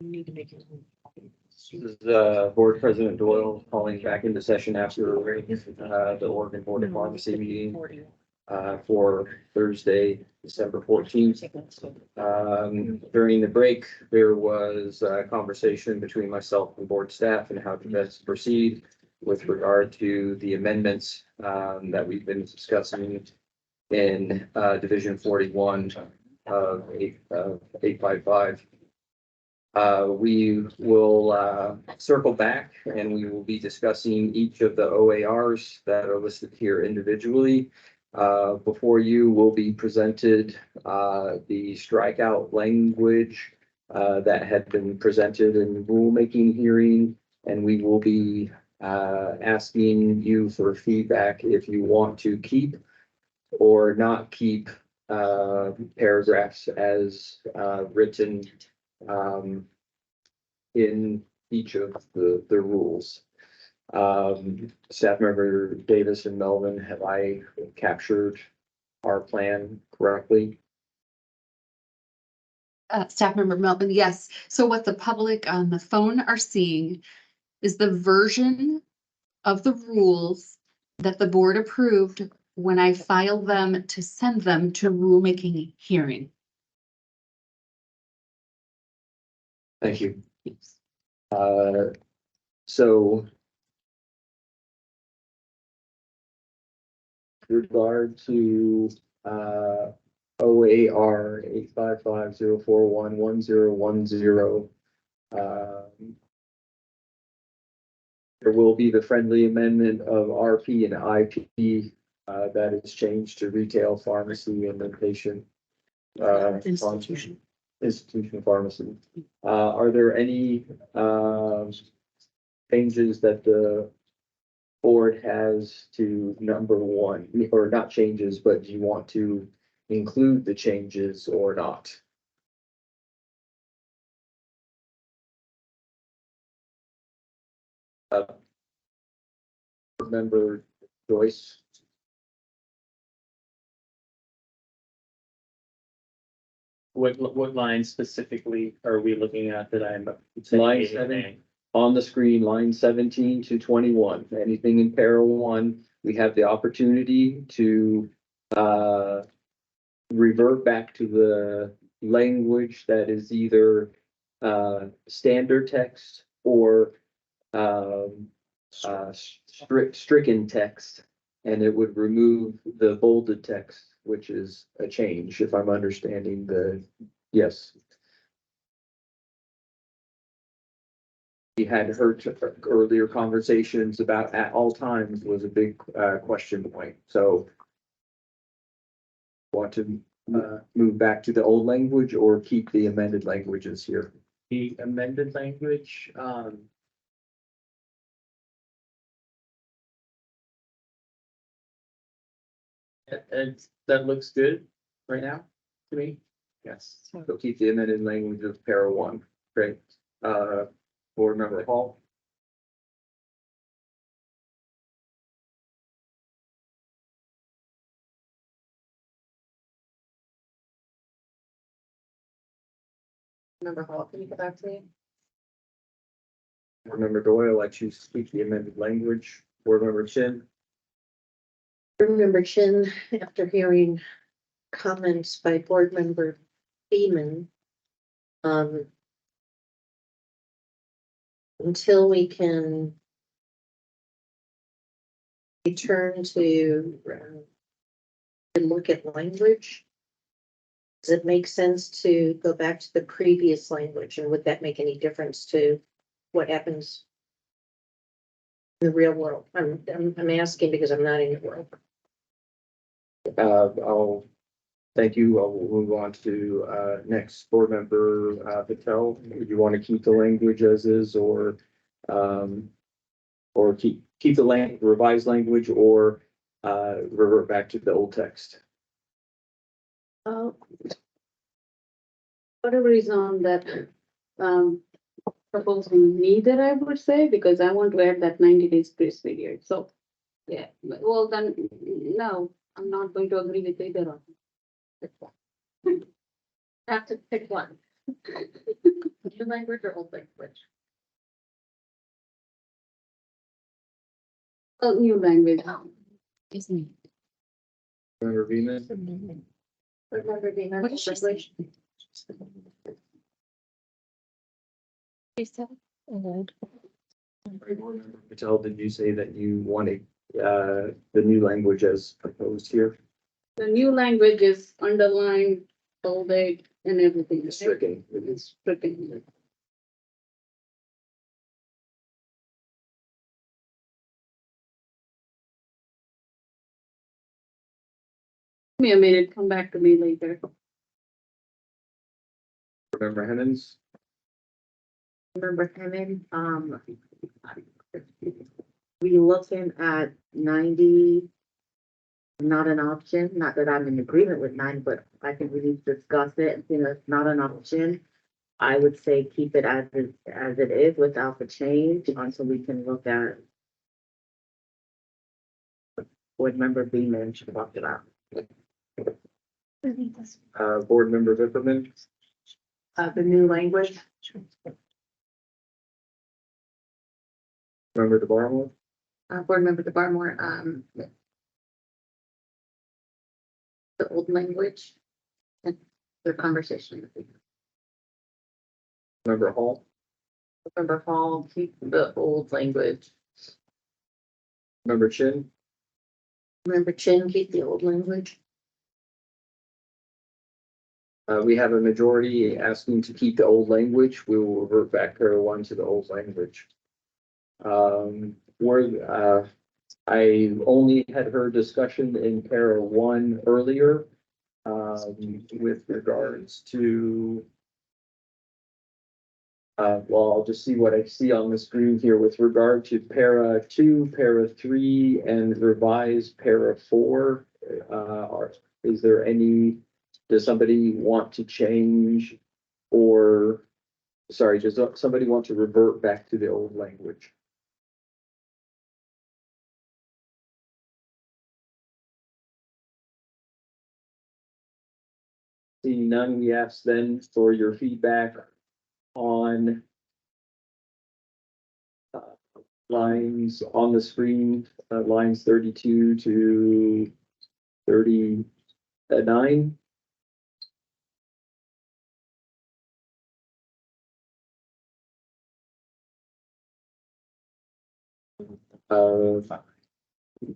Need to make it. This is Board President Doyle calling back into session after the Oregon Board of Pharmacy meeting for Thursday, December 14th. During the break, there was a conversation between myself and board staff and how to best proceed with regard to the amendments that we've been discussing in Division 41 of 855. We will circle back and we will be discussing each of the OARs that are listed here individually. Before you will be presented the strikeout language that had been presented in the rulemaking hearing, and we will be asking you for feedback if you want to keep or not keep paragraphs as written in each of the rules. Staff member Davis and Melvin, have I captured our plan correctly? Staff member Melvin, yes. So what the public on the phone are seeing is the version of the rules that the board approved when I filed them to send them to rulemaking hearing. Thank you. So with regard to OAR 855-041-1010, there will be the friendly amendment of RP and IP that is changed to retail pharmacy and then patient institution pharmacy. Are there any changes that the board has to number one, or not changes, but do you want to include the changes or not? Member Joyce. What line specifically are we looking at that I'm? Line 7 on the screen, line 17 to 21. Anything in para 1, we have the opportunity to revert back to the language that is either standard text or stricken text, and it would remove the bolded text, which is a change, if I'm understanding the, yes. We had heard earlier conversations about at all times was a big question point, so want to move back to the old language or keep the amended languages here? The amended language, that looks good right now to me. Yes. So keep the amended language of para 1. Great. Board member Hall. Member Hall, can you go back to me? Board member Doyle, I choose to keep the amended language. Board member Chin. Board member Chin, after hearing comments by board member Beeman, until we can return to look at language, does it make sense to go back to the previous language, and would that make any difference to what happens in the real world? I'm asking because I'm not in the world. I'll thank you. I'll move on to next board member Patel. Do you want to keep the language as is, or keep the revised language, or revert back to the old text? Whatever is on that proposal, neither I would say, because I want to add that 90 days grace period. So, yeah, well then, no, I'm not going to agree with either of them. Have to pick one. New language or old language? Oh, new language. Member Beaman, Remember being on What did she say? language? Board Member Patel, did you say that you wanted, the new language as proposed here? The new language is underlined, bolded, and everything. Stricken. It's stricken. Give me a minute, come back to me later. Member Hemmons, Remember Hammond, we looking at 90. Not an option, not that I'm in agreement with 90, but I think we need to discuss it, you know, it's not an option. I would say keep it as it is without the change until we can look at what member Beaman should talk about. Board Member Vipperman, The new language? Member DeBarnwell, Board member DeBarmore, the old language. And the conversation. Member Hall, Member Hall, keep the old language. Member Chin, Member Chin, keep the old language. we have a majority asking to keep the old language. We will revert back para one to the old language. I only had heard discussion in para one earlier, with regards to well, I'll just see what I see on the screen here with regard to para two, para three, and revised para four. Is there any, does somebody want to change or, sorry, does somebody want to revert back to the old language? Seeing none, we ask then for your feedback on lines on the screen, lines 32 to 39.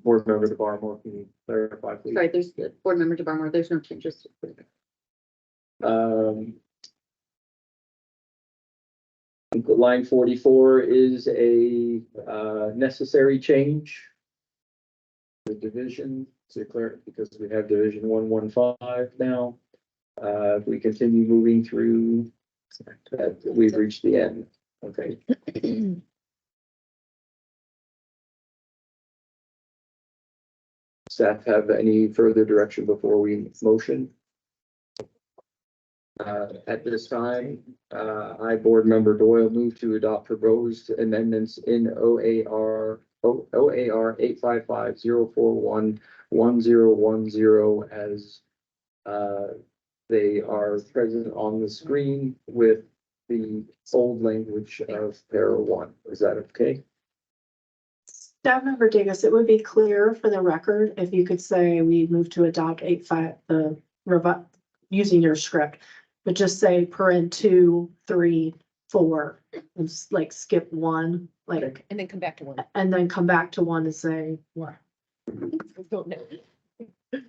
Board Member DeBarmore, can you clarify, please? Sorry, there's the board member DeBarmore, there's no changes. Line 44 is a necessary change. The division, to clear, because we have division 115 now. If we continue moving through, we've reached the end. Okay. Staff have any further direction before we motion? At this time, I, Board Member Doyle, move to adopt proposed amendments in OAR 855-041-1010 as they are present on the screen with the old language of para one. Is that okay? Staff Member Davis, it would be clear for the record if you could say we move to adopt 85, using your script, but just say paren 2, 3, 4, and like skip 1, like, And then come back to one. and then come back to 1 and say what?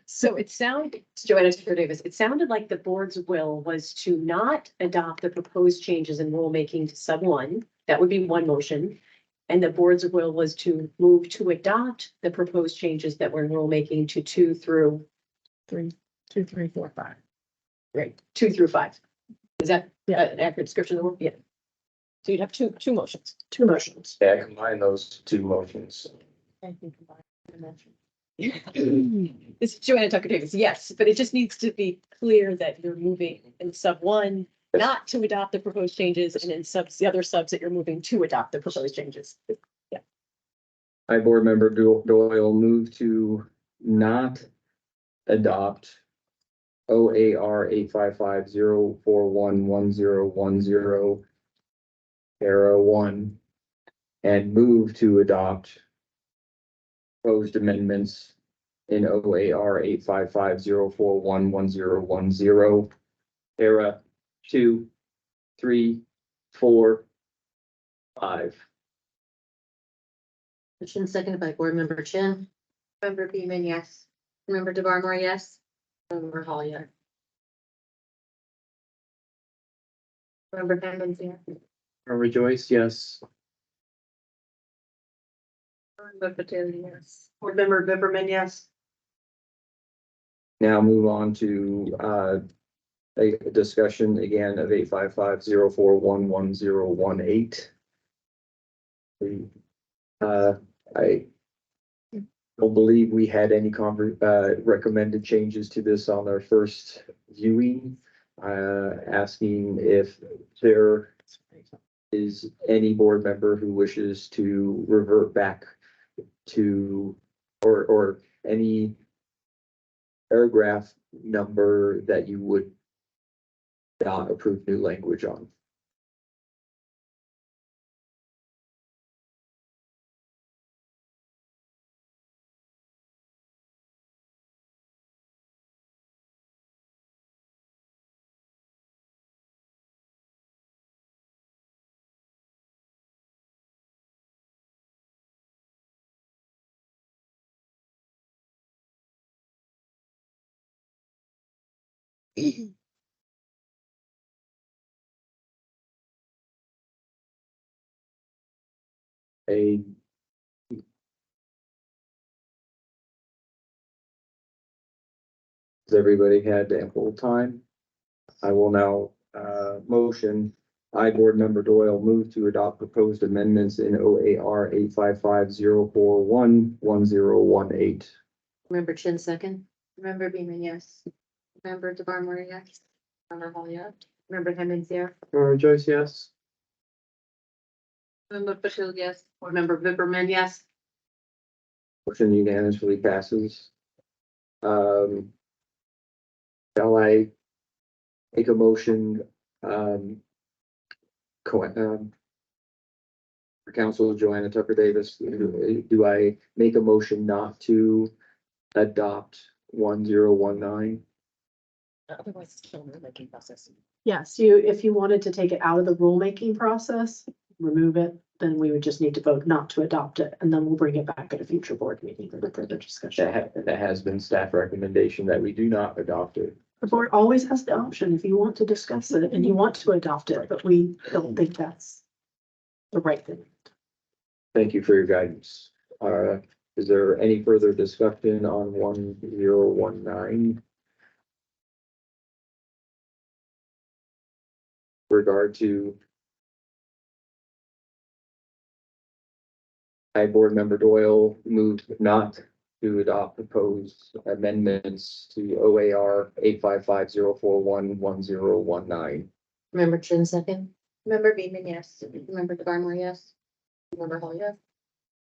So it sounded, Joanna Tucker Davis, it sounded like the board's will was to not adopt the proposed changes in rulemaking to sub 1. That would be one motion. And the board's will was to move to adopt the proposed changes that were in rulemaking to 2 through 3, 2, 3, 4, 5. Right, 2 through 5. Is that an accurate description of the word? Yeah. So you'd have two motions. 2 motions. Yeah, combine those two motions. This is Joanna Tucker Davis, yes, but it just needs to be clear that you're moving in sub 1, not to adopt the proposed changes, and in subs, the other subs that you're moving to adopt the proposed changes. I, Board Member Doyle, move to not adopt OAR 855-041-1010, para 1, and move to adopt proposed amendments in OAR 855-041-1010, para 2, 3, 4, 5. Motion seconded by board member Chin. Member Beaman, yes. Member DeBarmore, yes. Member Hall, yes. Member Hemmons, yes. Member Joyce, yes. Member Patel, yes. Board member Viberman, yes. Now move on to a discussion again of 855-041-1018. I don't believe we had any recommended changes to this on our first viewing. Asking if there is any board member who wishes to revert back to, or any paragraph number that you would not approve new language on. A Has everybody had ample time? I will now, motion, I, board member Doyle, move to adopt proposed amendments in OAR 855-041-1018. Member Chin second. Member Beaman, yes. Member DeBarmore, yes. Member Hall, yes. Member Hemmons, yes. Member Joyce, yes. Member Patel, yes. Board member Viberman, yes. Motion unanimously passes. Shall I make a motion, for Council Joanna Tucker Davis, do I make a motion not to adopt 1019? Otherwise, it's killing the making process. Yes, if you wanted to take it out of the rulemaking process, remove it, then we would just need to vote not to adopt it, and then we'll bring it back at a future board meeting for further discussion. That has been staff recommendation that we do not adopt it. The board always has the option if you want to discuss it and you want to adopt it, but we don't think that's the right thing. Thank you for your guidance. Is there any further discussion on 1019? Regard to I, board member Doyle, moved not to adopt proposed amendments to OAR 855-041-1019. Member Chin second. Member Beaman, yes. Member DeBarmore, yes. Member Hall, yes.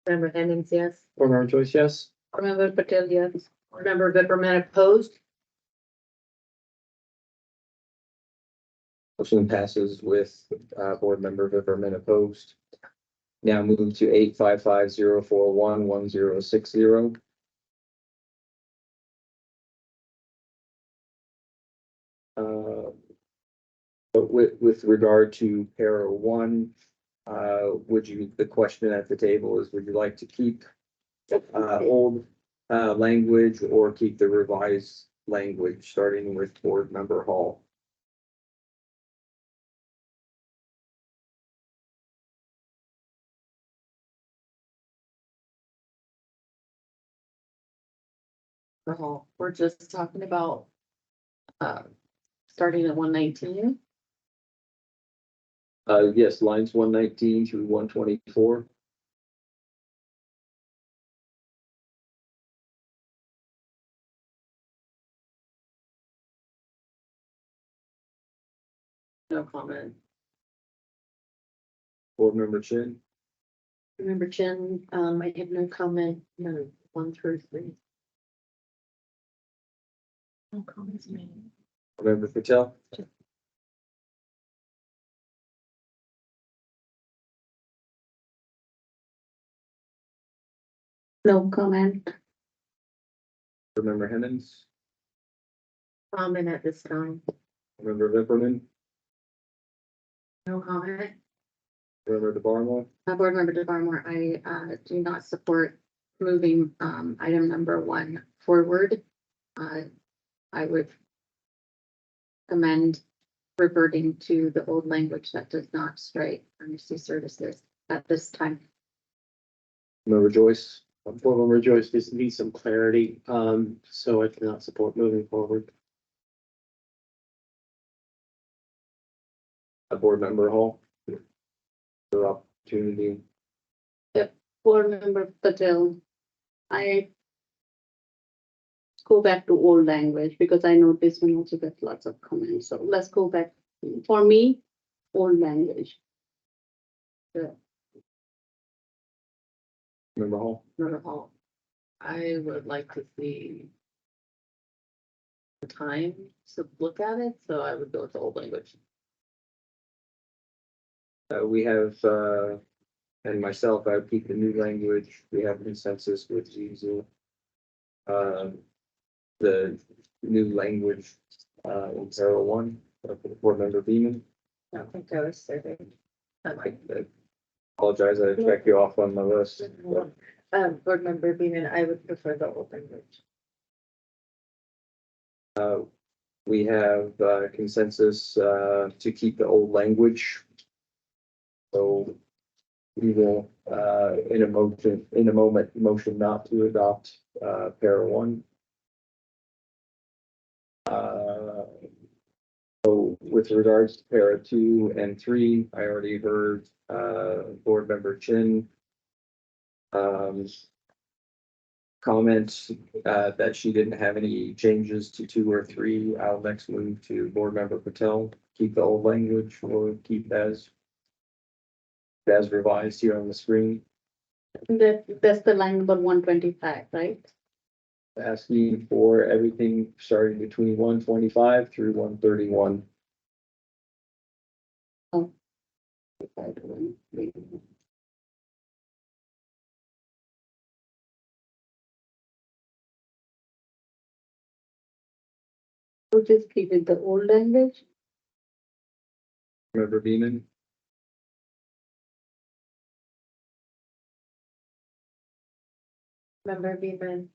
Member Hemmons, yes. Board member Joyce, yes. Member Patel, yes. Board member Viberman opposed. Motion passes with board member Viberman opposed. Now move to 855-041-1060. But with regard to para 1, the question at the table is, would you like to keep old language or keep the revised language, starting with board member Hall? We're just talking about, starting at 119. Yes, lines 119 through 124. No comment. Board member Chin. Member Chin, I have no comment, no, 1 through 3. No comments made. Member Patel, No comment. Member Hemmons, Comment at this time. Member Vipperman, No comment. Member DeBarnwell, Board Member DeVarmore, I do not support moving item number 1 forward. I would recommend reverting to the old language that does not strike emergency services at this time. Member Joyce, Board Member Joyce, this needs some clarity, so I cannot support moving forward. Board Member Hall. Your opportunity. Board Member Patel, I go back to old language because I know this one also gets lots of comments. So let's go back. For me, old language. Member Hall, Not at all. I would like to see the time to look at it, so I would go with the old language. we have, and myself, I would keep the new language. We have consensus with Zizu. The new language, in Zero One, for Board Member Beaman. I don't think I was serving. I apologize, I checked you off on my list. Board Member Beaman, I would prefer the old language. We have consensus to keep the old language. So we will, in a moment, motion not to adopt para one. So with regards to para 2 and 3, I already heard Board Member Chin comment that she didn't have any changes to 2 or 3. I'll next move to Board Member Patel. Keep the old language or keep as revised here on the screen. That's the line number 125, right? Asking for everything starting between 125 through 131. So just keep it the old language. Member Beaman, Member Beaman,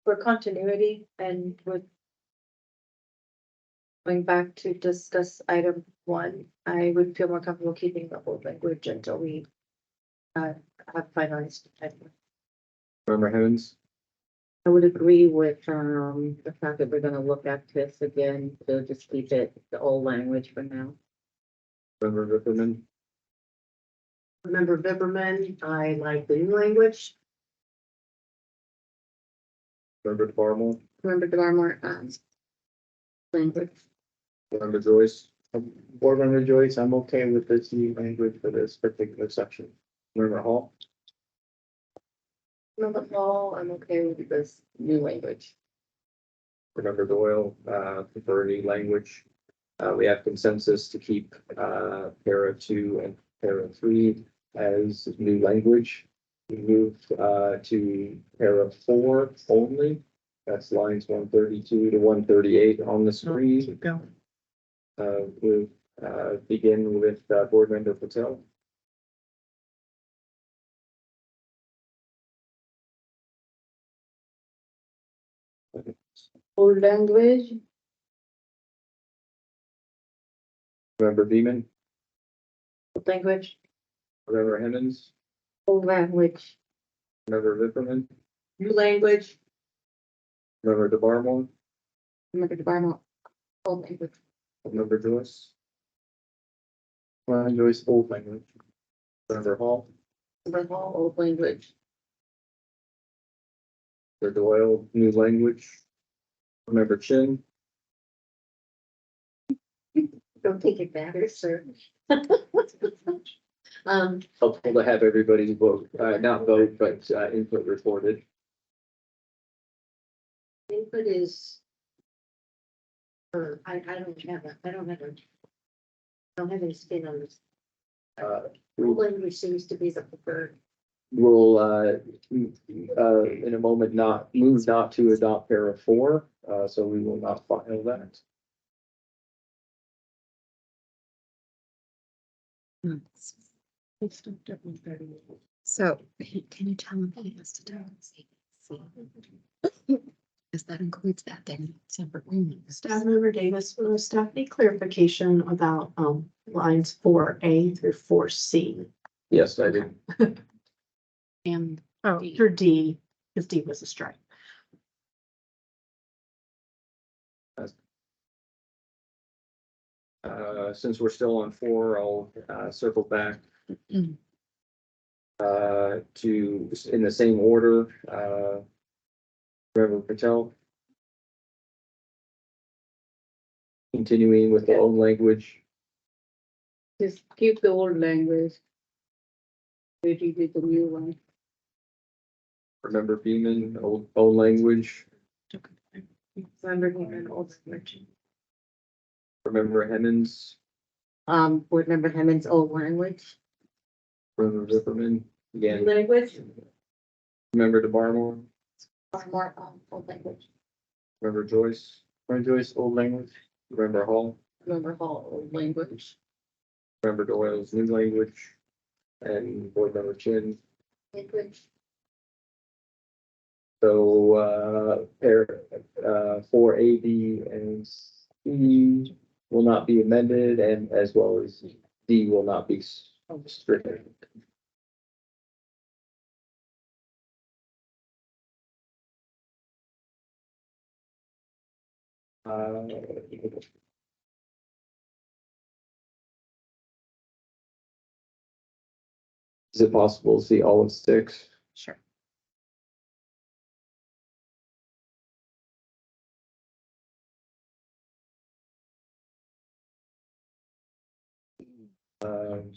for continuity and with going back to discuss item 1, I would feel more comfortable keeping the old language until we have finalized. Member Hemmons, I would agree with, the fact that we're gonna look at this again, to just keep it the old language for now. Member Vipperman, Member Vipperman, I like the new language. Member DeBarnwell, Remember DeVarmore, language. Member Joyce, Board Member Joyce, I'm okay with this new language for this particular section. Member Hall, Member Hall, I'm okay with this new language. Member Doyle, prefer new language. We have consensus to keep para 2 and para 3 as new language. We move to para 4 only. That's lines 132 to 138 on the screen. We'll begin with Board Member Patel. Old language. Member Beaman, Old language, Member Hemmons, Old language. Member Vipperman, new language, Member DeBarnwell, Remember DeVarmore, old language. Member Joyce, Joyce, old language. Member Hall, Member Hall, old language. Member Doyle, new language. Member Chin, Don't think it matters, sir. Helpful to have everybody vote, not vote, but, input recorded. Input is. I don't have any spin on this. Language seems to be the preferred. We'll, in a moment, move not to adopt para 4, so we will not file that. So can you tell him he has to do it? Because that includes that then separate room. Staff member Davis, will staff need clarification about, lines 4A through 4C? Yes, I do. And Oh, D. through D, because D was a strike. Since we're still on 4, I'll, circle back. To, in the same order, Reverend Patel. Continuing with the own language, Just keep the old language. Maybe with the new one. remember Beeman, old language, Remember him and old language. remember Hemmons, Board member Hemmons, old language. remember Zipperman, again, Language. remember DeBarmore, More, old language. remember Joyce, old language, remember Hall, Remember Hall, old language. remember Doyle's new language, and board member Chin. Language. So, for A, B, and C will not be amended, and as well as D will not be stricken. Is it possible to see all of 6? Sure. Um,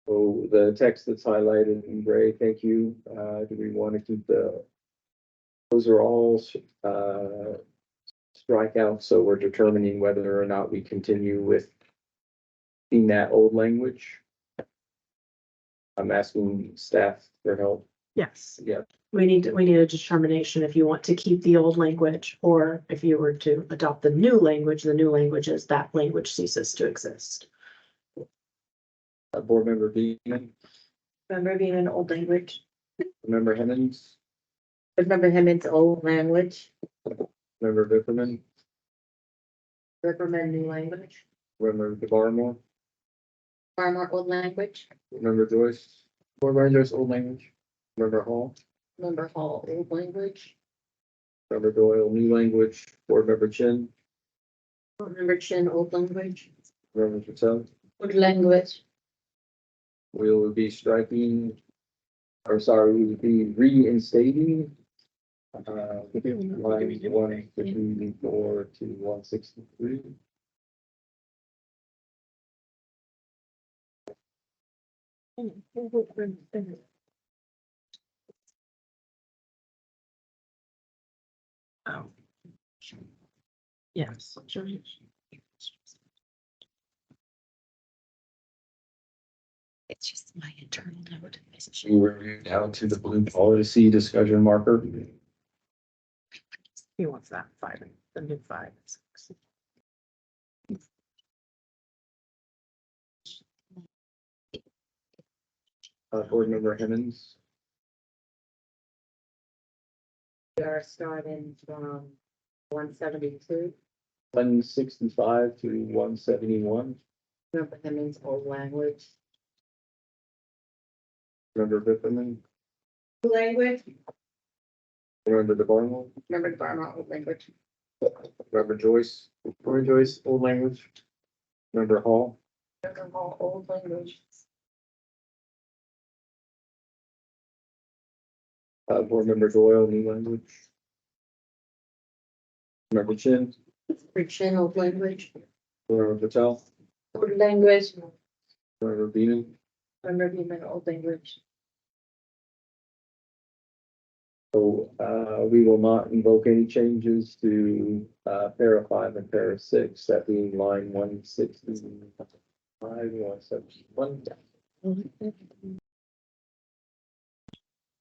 So the text that's highlighted in gray, thank you. Do we want to keep those are all, strikeouts, so we're determining whether or not we continue with in that old language. I'm asking staff for help. Yes, Yeah, we need a determination if you want to keep the old language, or if you were to adopt the new language is that language ceases to exist. board member Beeman, Remember being an old language. member Hemmons, Board member Hemmons, old language. member Bickerman, Recommend new language. member DeBarmore, More old language. member Joyce. Board member Joyce, old language. Member Hall, Remember Hall, old language. member Doyle, new language. Board member Chin, Remember Chin, old language. member Patel. Old language. We will be striking, or sorry, we will be reinstating. Lines 154 to 163. Oh. Yes. it's just my internal note. We're down to the blue policy discussion marker. He wants that 5, the new 5. Board member Hemmons, We are starting from 172. 165 to 171. Remember Hemmons, old language. Member Bickerman, Language. member DeBarnwell, Remember Barma, old language. member Joyce, old language. Member Hall, Remember Hall, old language. Board Member Doyle, new language. Member Chin, For chin old language. Board Member Patel, Old language, Board Member Beaman. remember human old language. So, we will not invoke any changes to, para 5 and para 6, that being line 165, 171.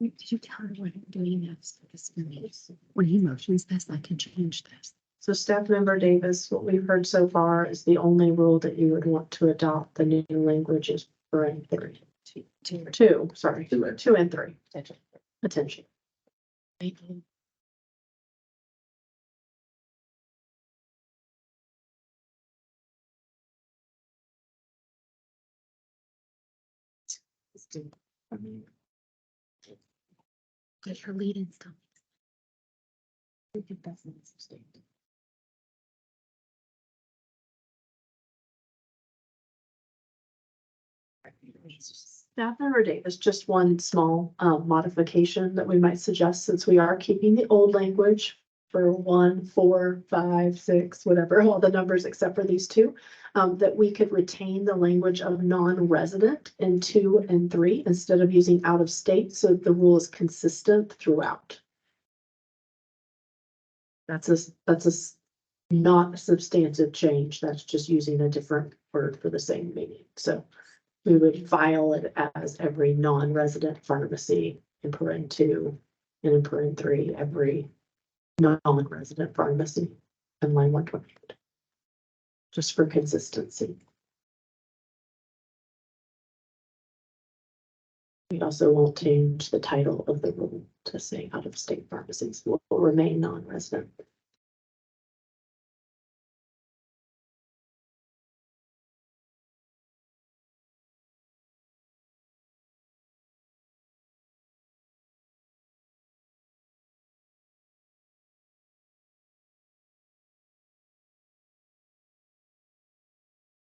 Did you tell her what I'm doing next? When he motions this, I can change this. So Staff Member Davis, what we've heard so far is the only rule that you would want to adopt the new language is for and three. Two, sorry, 2 and 3. Attention. Get her lead and stuff. Staff Member Davis, just one small modification that we might suggest, since we are keeping the old language for 1, 4, 5, 6, whatever, all the numbers except for these two, that we could retain the language of non-resident in 2 and 3 instead of using out of state, so the rule is consistent throughout. That's not a substantive change. That's just using a different word for the same meaning. So we would file it as every non-resident pharmacy in paren 2 and in paren 3, every non-resident pharmacy in line 128. Just for consistency. We also won't change the title of the rule to say out of state pharmacies will remain non-resident.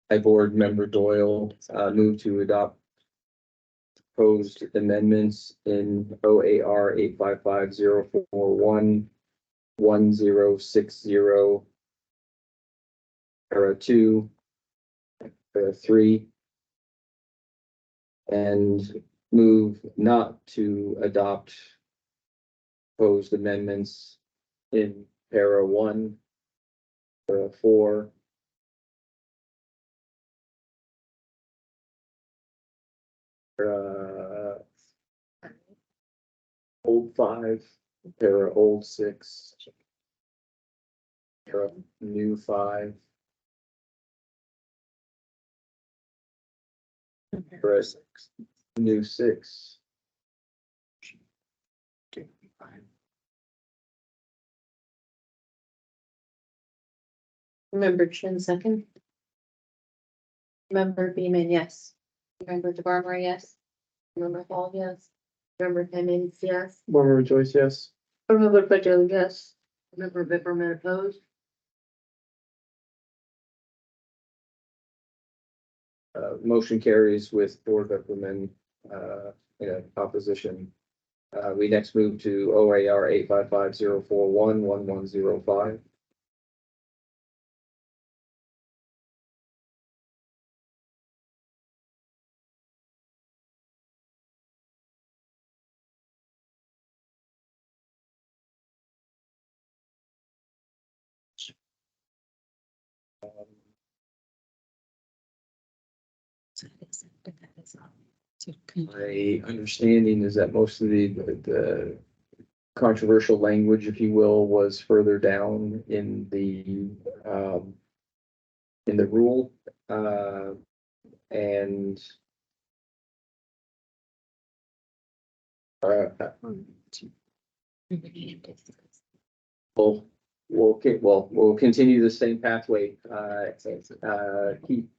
I, Board Member Doyle, move to adopt proposed amendments in OAR 855-041-1060, para 2, para 3, and move not to adopt proposed amendments in para 1, para 4, old 5, para old 6, para new 5, para new 6. Member Chin second. Member Beaman, yes. Member DeBarber, yes. Member Hall, yes. Member Hemmings, yes. Board Member Joyce, yes. Member Patel, yes. Member Bipperman opposed. Motion carries with Board Memberman, in opposition. We next move to OAR 855-041-1105. My understanding is that most of the controversial language, if you will, was further down in the rule, and we'll continue the same pathway, keep,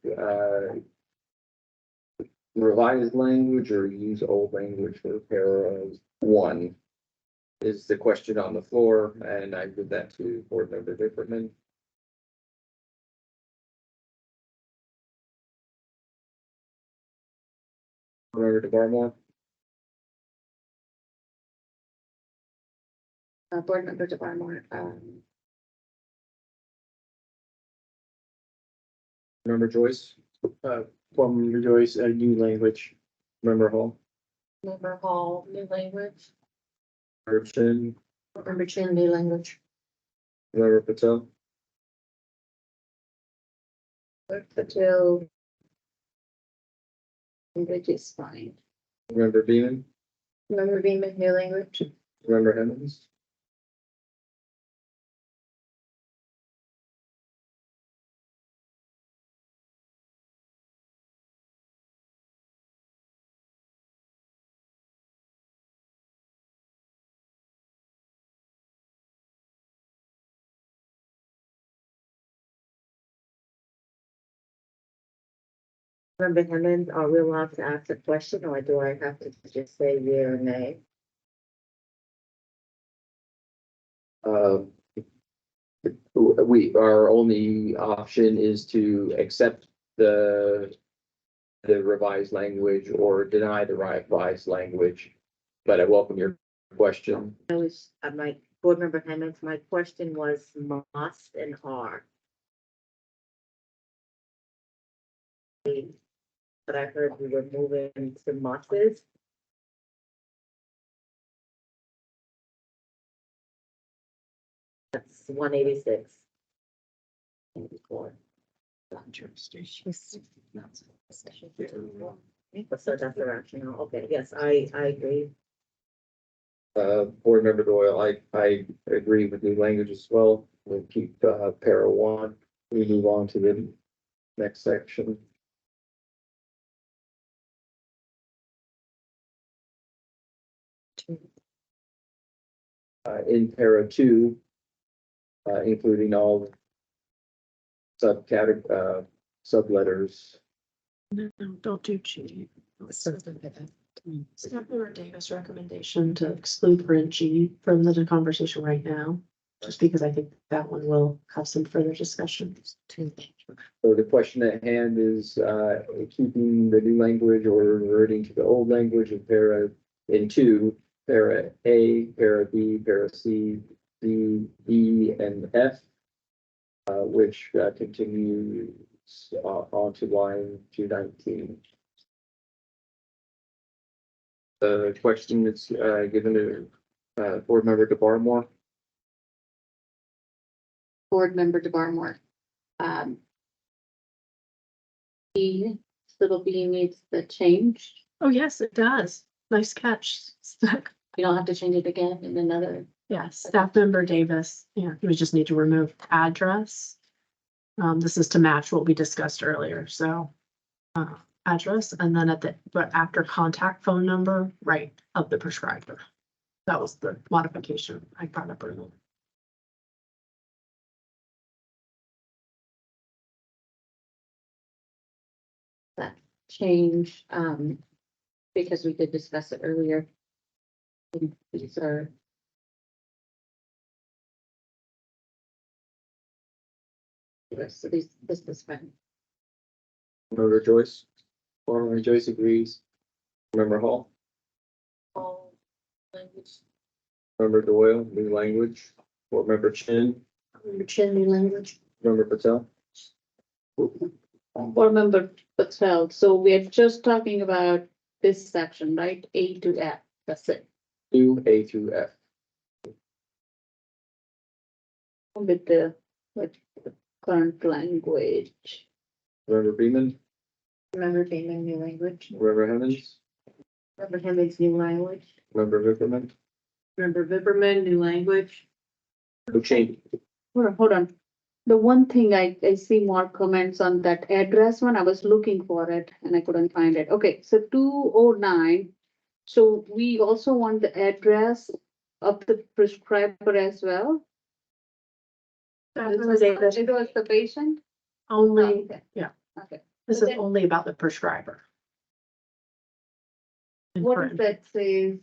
revised language or use old language for para 1 is the question on the floor, and I give that to Board Member Bipperman. Board Member DeBarmore, Board Member DeBarmore, Member Joyce, Board Member Joyce, new language. Member Hall, Member Hall, new language. Member Chin, Member Chin, new language. Member Patel, Patel. Language is fine. Member Beeman, Member Beaman, new language. Member Hemmings, Member Hammond, are we allowed to ask a question or do I have to just say yeah or nay? our only option is to accept the revised language or deny the revised language. But I welcome your question. My board member Hammond, my question was must and are. But I heard we were moving to musses. That's 186. So that's the rationale. Okay, yes, I agree. Board Member Doyle, I agree with new language as well. We'll keep, para one. We move on to the next section. In para two, including all subletters. No, don't do G. Staff Member Davis' recommendation to exclude print G from the conversation right now, just because I think that one will have some further discussion. So the question at hand is, keeping the new language or reverting to the old language of para in two, para A, para B, para C, D, E, and F, which continues on to line 219. The question is given to Board Member DeBarmore. Board Member DeBarmore. B, little B needs the change. Oh, yes, it does. Nice catch. You don't have to change it again in another. Yes, Staff Member Davis, yeah, we just need to remove address. This is to match what we discussed earlier, so. Address, and then but after contact phone number, right, of the prescriber. That was the modification I brought up earlier. That change, because we did discuss it earlier. These are. Yes, so this is fine. Member Joyce, Board Member Joyce agrees. Member Hall, All language. Member Doyle, new language. Board Member Chin, Member Chin, new language. Member Patel, Board Member Patel, so we are just talking about this section, right? A to F, that's it. 2A through F. With the current language. Member Beeman, Remember Beaman, new language. Member Hemmings, Remember Hemmings, new language. Member Vickerman, Remember Viberman, new language. no change. Hold on. The one thing I see more comments on that address one, I was looking for it and I couldn't find it. Okay, so 209. So we also want the address of the prescriber as well. It was the patient? Only, Okay. yeah. Okay. This is only about the prescriber. What does that say?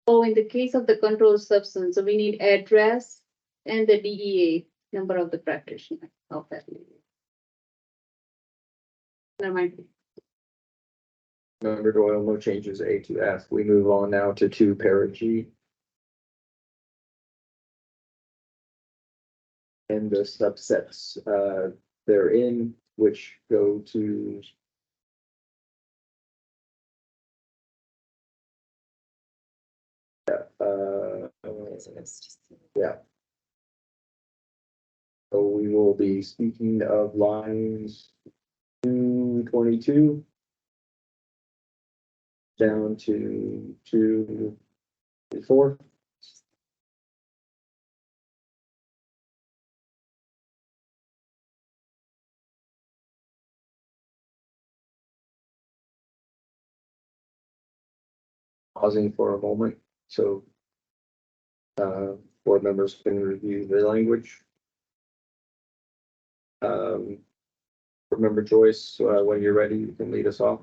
Oh, in the case of the controlled substance, so we need address and the DEA number of the practitioner. Okay. Never mind. Member Doyle, no changes A to F. We move on now to 2 para G. and the subsets, therein, which go to yeah. So we will be speaking of lines 222 down to 224. Pausing for a moment, so board members can review the language. Board Member Joyce, when you're ready, you can lead us off.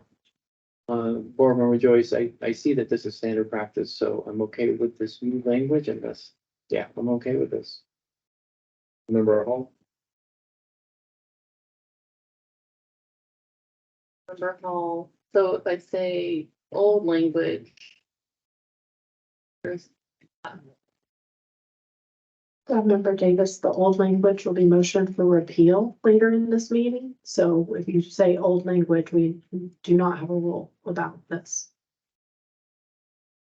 Board Member Joyce, I see that this is standard practice, so I'm okay with this new language and this. Yeah, I'm okay with this. Member Hall, Member Hall, so if I say old language. There's Member Davis, the old language will be motioned for repeal later in this meeting. So if you say old language, we do not have a rule about this.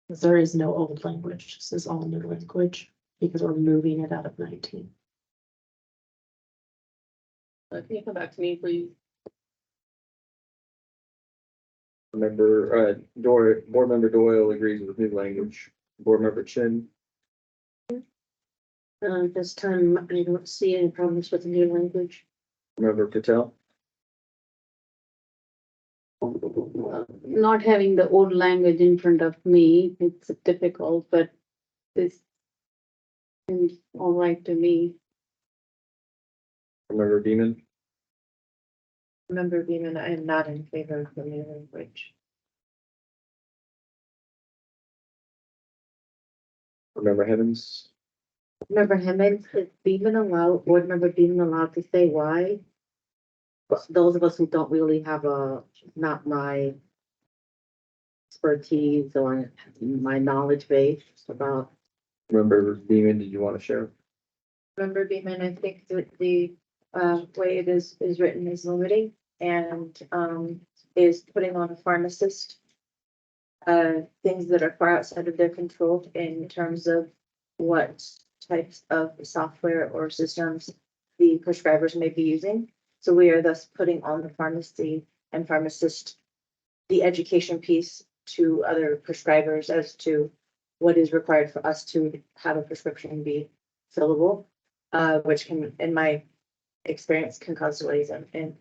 Because there is no old language. This is all new language because we're moving it out of 19. Can you come back to me, please? Board Member Doyle agrees with new language. Board Member Chin, This time, I don't see any problems with the new language. Member Patel, Not having the old language in front of me, it's difficult, but this seems all right to me. Member Beeman, Member Beeman, I am not in favor of the new language. Member Evans, Member Hammond, is Beeman allowed, board member Beeman allowed to say why? But those of us who don't really have not my expertise or my knowledge base about. Member Beeman, did you want to share? Member Beeman, I think that the way it is written is limiting and is putting on a pharmacist things that are far outside of their control in terms of what types of software or systems the prescribers may be using. So we are thus putting on the pharmacy and pharmacist the education piece to other prescribers as to what is required for us to have a prescription be fillable, which can, in my experience, can cause delays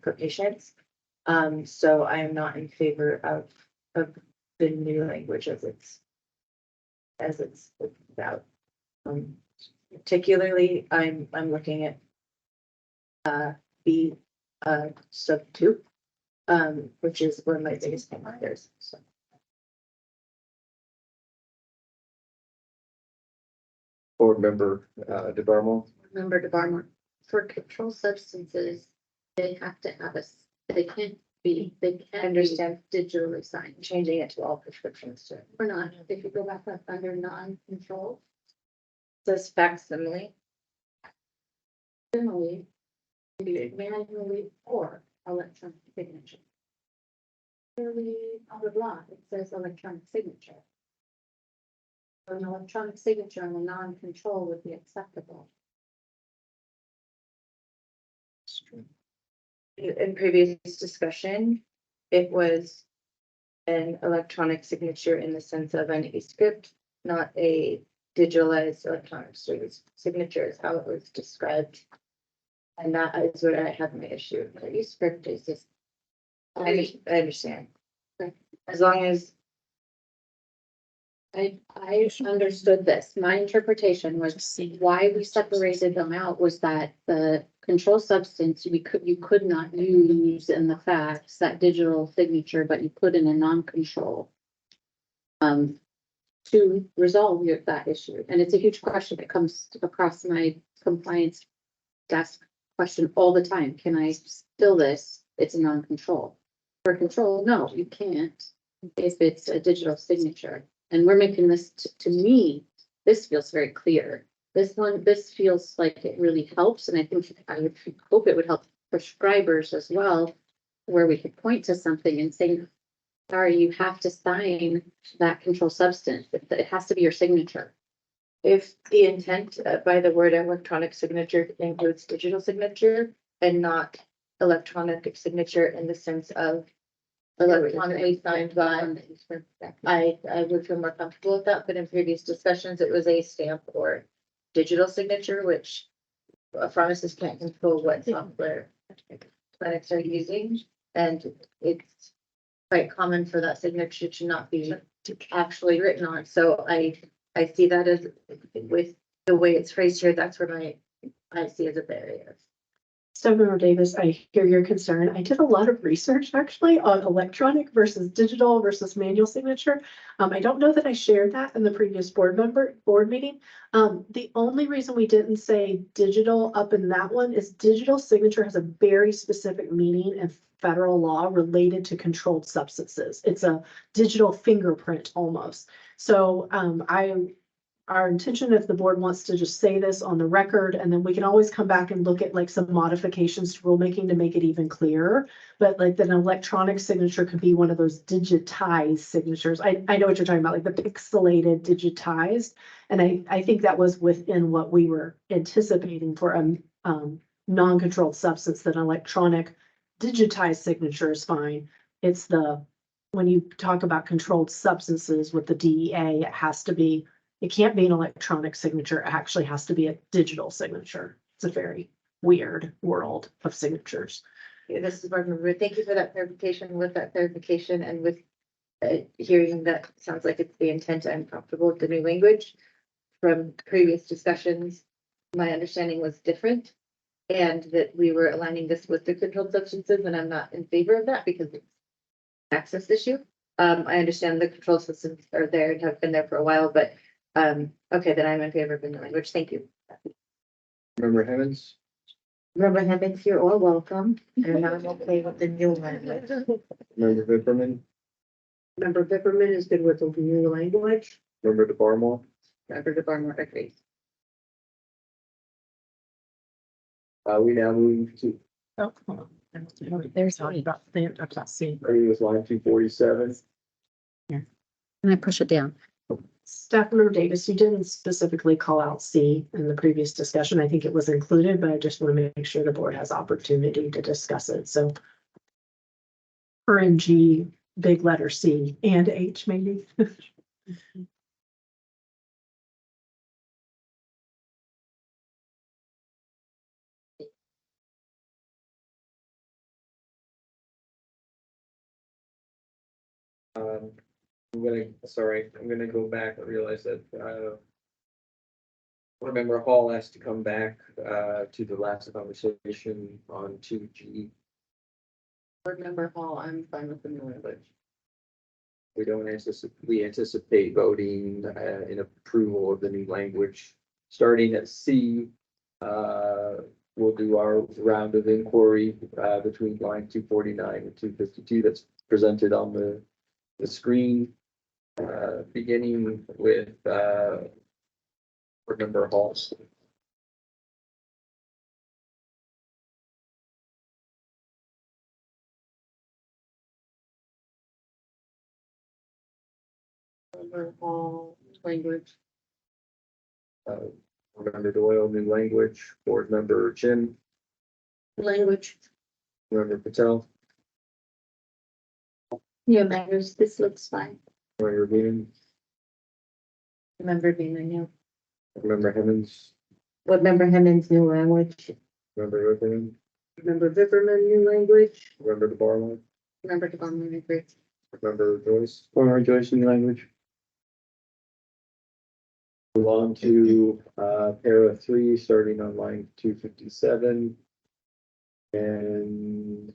for patients. So I am not in favor of the new language as it's about. Particularly, I'm looking at B sub 2, which is one of my biggest commanders. So Board Member DeBarmo, Remember to bar for controlled substances, they have to have they can't be understand digitally signed. changing it to all prescriptions too. Or not, if you go back up under non-control, Says facsimile. similarly, manually or electronic signature. Clearly, on the block, it says electronic signature. So an electronic signature on a non-control would be acceptable. In previous discussion, it was an electronic signature in the sense of an e-script, not a digitalized electronic signature is how it was described. And that is what I have my issue. The e-script is just, I understand. Okay. As long as I understood this. My interpretation was why we separated them out was that the control substance, you could not use in the facts that digital signature, but you could in a non-control. To resolve that issue. And it's a huge question that comes across my compliance desk question all the time. Can I still this? It's a non-control. For control, no, you can't if it's a digital signature. And we're making this, to me, this feels very clear. this feels like it really helps, and I think I would hope it would help prescribers as well, where we could point to something and say, sorry, you have to sign that controlled substance. It has to be your signature. If the intent by the word electronic signature includes digital signature and not electronic signature in the sense of electronically signed by, I would feel more comfortable with that, but in previous discussions, it was a stamp or digital signature, which pharmacists can't control what software clinics are using, and it's quite common for that signature to not be actually written on, so I see that as, with the way it's phrased here, that's where I see as a barrier. Stephen Davis, I hear your concern. I did a lot of research actually on electronic versus digital versus manual signature. I don't know that I shared that in the previous board meeting. The only reason we didn't say digital up in that one is digital signature has a very specific meaning in federal law related to controlled substances. It's a digital fingerprint almost. So our intention, if the board wants to just say this on the record, and then we can always come back and look at like some modifications to rulemaking to make it even clearer. But like an electronic signature could be one of those digitized signatures. I know what you're talking about, like the pixelated digitized. And I think that was within what we were anticipating for a non-controlled substance, that an electronic digitized signature is fine. It's when you talk about controlled substances with the DEA, it can't be an electronic signature. It actually has to be a digital signature. It's a very weird world of signatures. This is Barbara Marie. Thank you for that clarification. With that clarification and with hearing that sounds like it's the intent, I'm comfortable with the new language. From previous discussions, my understanding was different, and that we were aligning this with the controlled substances, and I'm not in favor of that because it's an access issue. I understand the controlled substances are there and have been there for a while, but okay, then I'm in favor of the new language. Thank you. Member Hemmons, Member Hemmings, you're all welcome, and I'm okay with the new language. member Vipperman, Member Peppermint is good with the new language. member DeBarmore, Member DeBarmore agrees. we now move to, Oh, hold on. There's talking about C. starting with line 247. Can I push it down? Staff Member Davis, you didn't specifically call out C in the previous discussion. I think it was included, but I just want to make sure the board has opportunity to discuss it. So R and G, big letter C, and H maybe. I'm gonna go back. I realize that, board member Hall has to come back, to the last conversation on 2G. Board Member Hall, I'm fine with the new language. We anticipate voting, in approval of the new language. Starting at C, we'll do our round of inquiry, between line 249 and 252 that's presented on the screen. Beginning with, board member Hall. Member Hall, language. Board member Doyle, new language. Board member Chin, Language. member Patel, Yeah, members, this looks fine. member Bean, Member Beaman, yeah. member Hemmons, What Member Hemmings' new language? member Ripperman, Member Peppermint, new language. member DeBarmore, Member DeBarmore agrees. member Joyce. Or Joyce, new language. Move on to, para 3, starting on line 257. And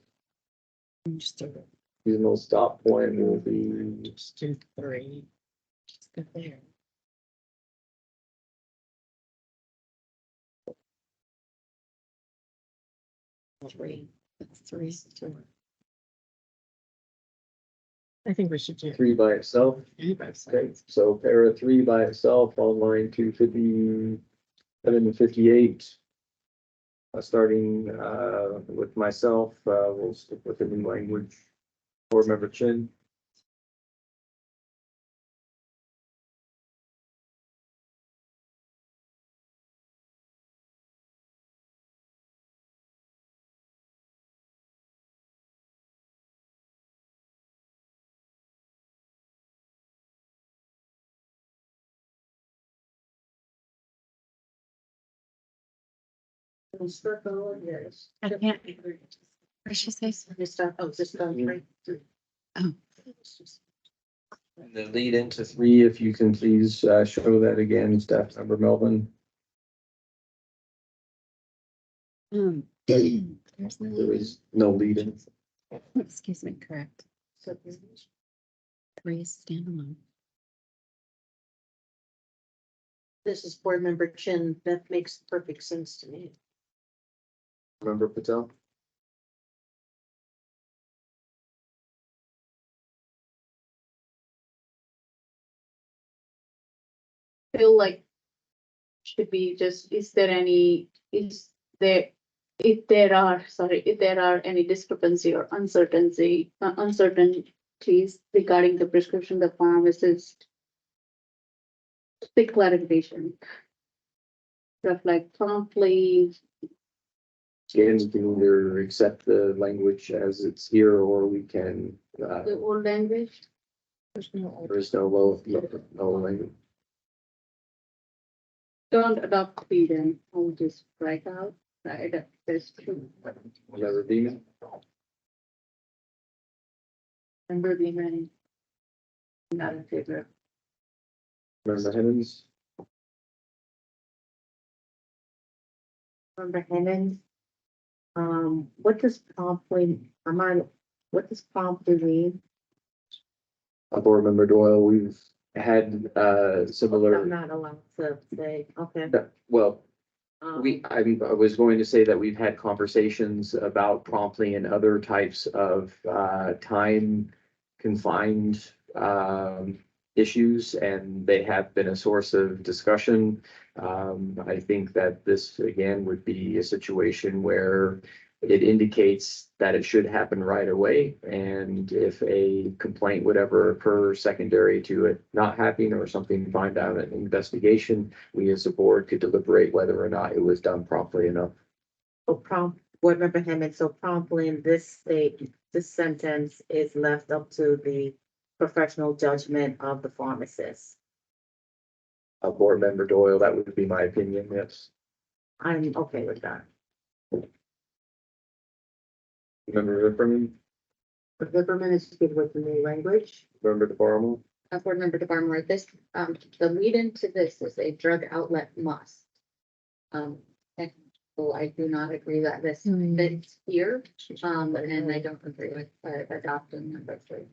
seasonal stop point will be Just do 3. Just go there. Three. That's 3. I think we should do 3 by itself. Okay, so para 3 by itself on line 250, 7:58. Starting with myself, we'll stick with the new language. Board Member Chin. Yes. I can't. What did she say? Just, right. Oh. And the lead into 3, if you can please show that again, staff member Melvin. There's There no, is no lead in. excuse me, correct. 3 is standalone. This is board member Chin. That makes perfect sense to me. Member Patel. Feel like should be just, is there any, is there, if there are, sorry, if there are any discrepancy or uncertainties regarding the prescription, the pharmacist. Big clarification. Stuff like promptly, Again, we can either accept the language as it's here, or we can, the old language. there is no language. Don't adopt speed and I'll just strike out, right, there's two. Member Beeman. Remember the many. Not in favor. Member Hemmons. Member Hemmons. What does promptly, what does promptly mean? Board Member Doyle, we've had I'm similar, not allowed to say, okay. well, Um, I was going to say that we've had conversations about promptly and other types of time confined issues, and they have been a source of discussion. I think that this, again, would be a situation where it indicates that it should happen right away. And if a complaint would ever occur secondary to it not happening, or something find out an investigation, we as a board could deliberate whether or not it was done promptly enough. So board member Hammond, so promptly in this sentence is left up to the professional judgment of the pharmacist. Board Member Doyle, that would be my opinion, yes. I'm okay with that. Member Ripperman, But Zipperman is good with the new language. Member DeBarmo, Board member DeBarmo, this, the lead into this is a drug outlet must. And so I do not agree that this fits here, and I don't agree with adopting number 3.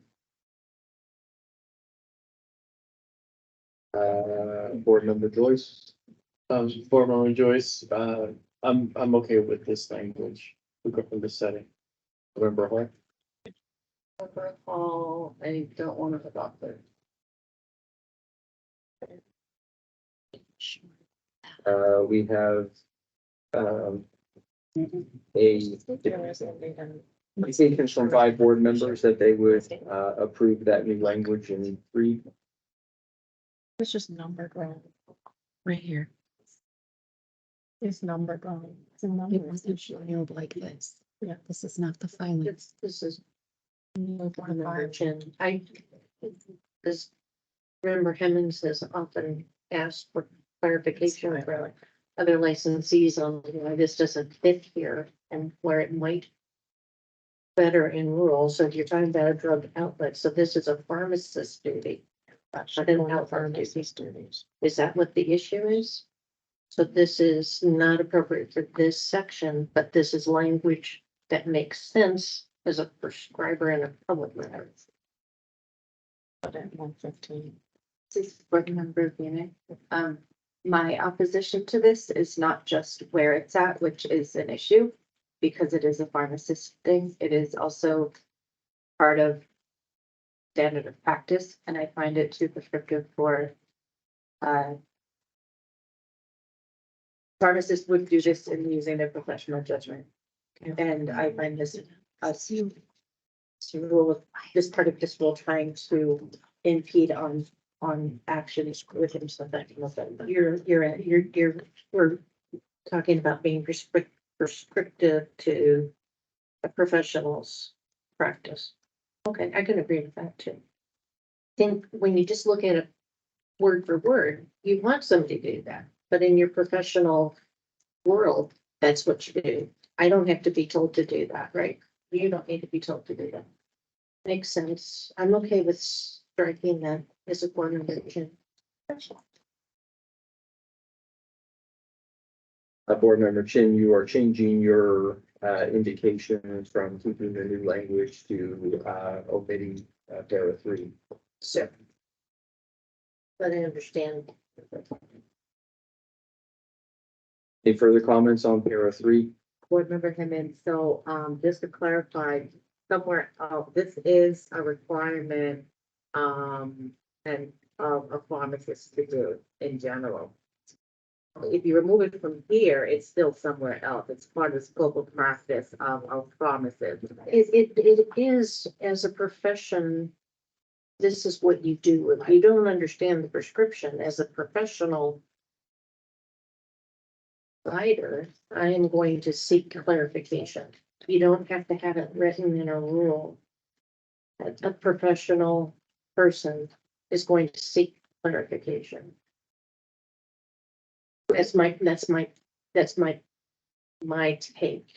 Board Member Joyce, Board Member Joyce, I'm okay with this language. We go from this setting. Member Hall. All, I don't want to adopt it. We have a indication from 5 board members that they would approve that new language in 3. It's just numbered wrong. Right here. It's numbered wrong. It's a It number. wasn't filed like this. Yeah. This is not the filing. This is board member Chin. This member Hemmons has often asked for clarification for other licensees on why this doesn't fit here and where it might better in rural. So if you're talking about a drug outlet, so this is a pharmacist duty. Not an outlet duty. Is that what the issue is? So this is not appropriate for this section, but this is language that makes sense as a prescriber in a public matter. But at 1:15. This is board member Bennett. My opposition to this is not just where it's at, which is an issue, because it is a pharmacist thing. It is also part of standard of practice, and I find it too prescriptive for pharmacists would do this in using their professional judgment. And I find this, rule of, this part of this rule trying to impede on actions within something. We're talking about being prescriptive to a professional's practice. Okay, I can agree with that too. Think when you just look at it word for word, you want somebody to do that, but in your professional world, that's what you do. I don't have to be told to do that, right? You don't need to be told to do that. Makes sense. I'm okay with striking that as a board member. Board Member Chin, you are changing your indication from keeping the new language to omitting para 3. So. But I understand. Any further comments on para 3? Board Member Hammond, so, just to clarify, somewhere, this is a requirement, and of a pharmacist to do in general. If you remove it from here, it's still somewhere else. It's part of the scope of practice of a pharmacist. It is, as a profession, this is what you do. If you don't understand the prescription as a professional writer, I am going to seek clarification. You don't have to have it written in a rule. A professional person is going to seek clarification. That's my take.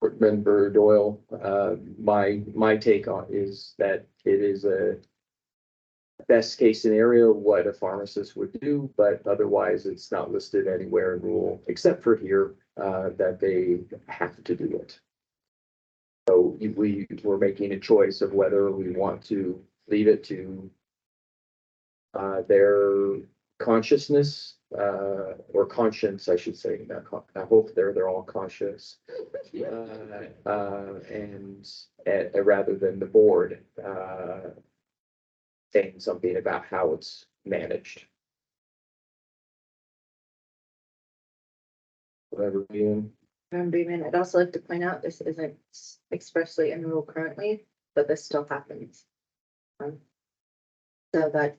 Board Member Doyle, my take on is that it is a best case scenario, what a pharmacist would do, but otherwise it's not listed anywhere in rule, except for here, that they have to do it. So we're making a choice of whether we want to leave it to their consciousness, or conscience, I should say. I hope they're all conscious. And rather than the board, saying something about how it's managed. Whatever, Ian. I'd also like to point out, this isn't expressly in rule currently, but this still happens. So that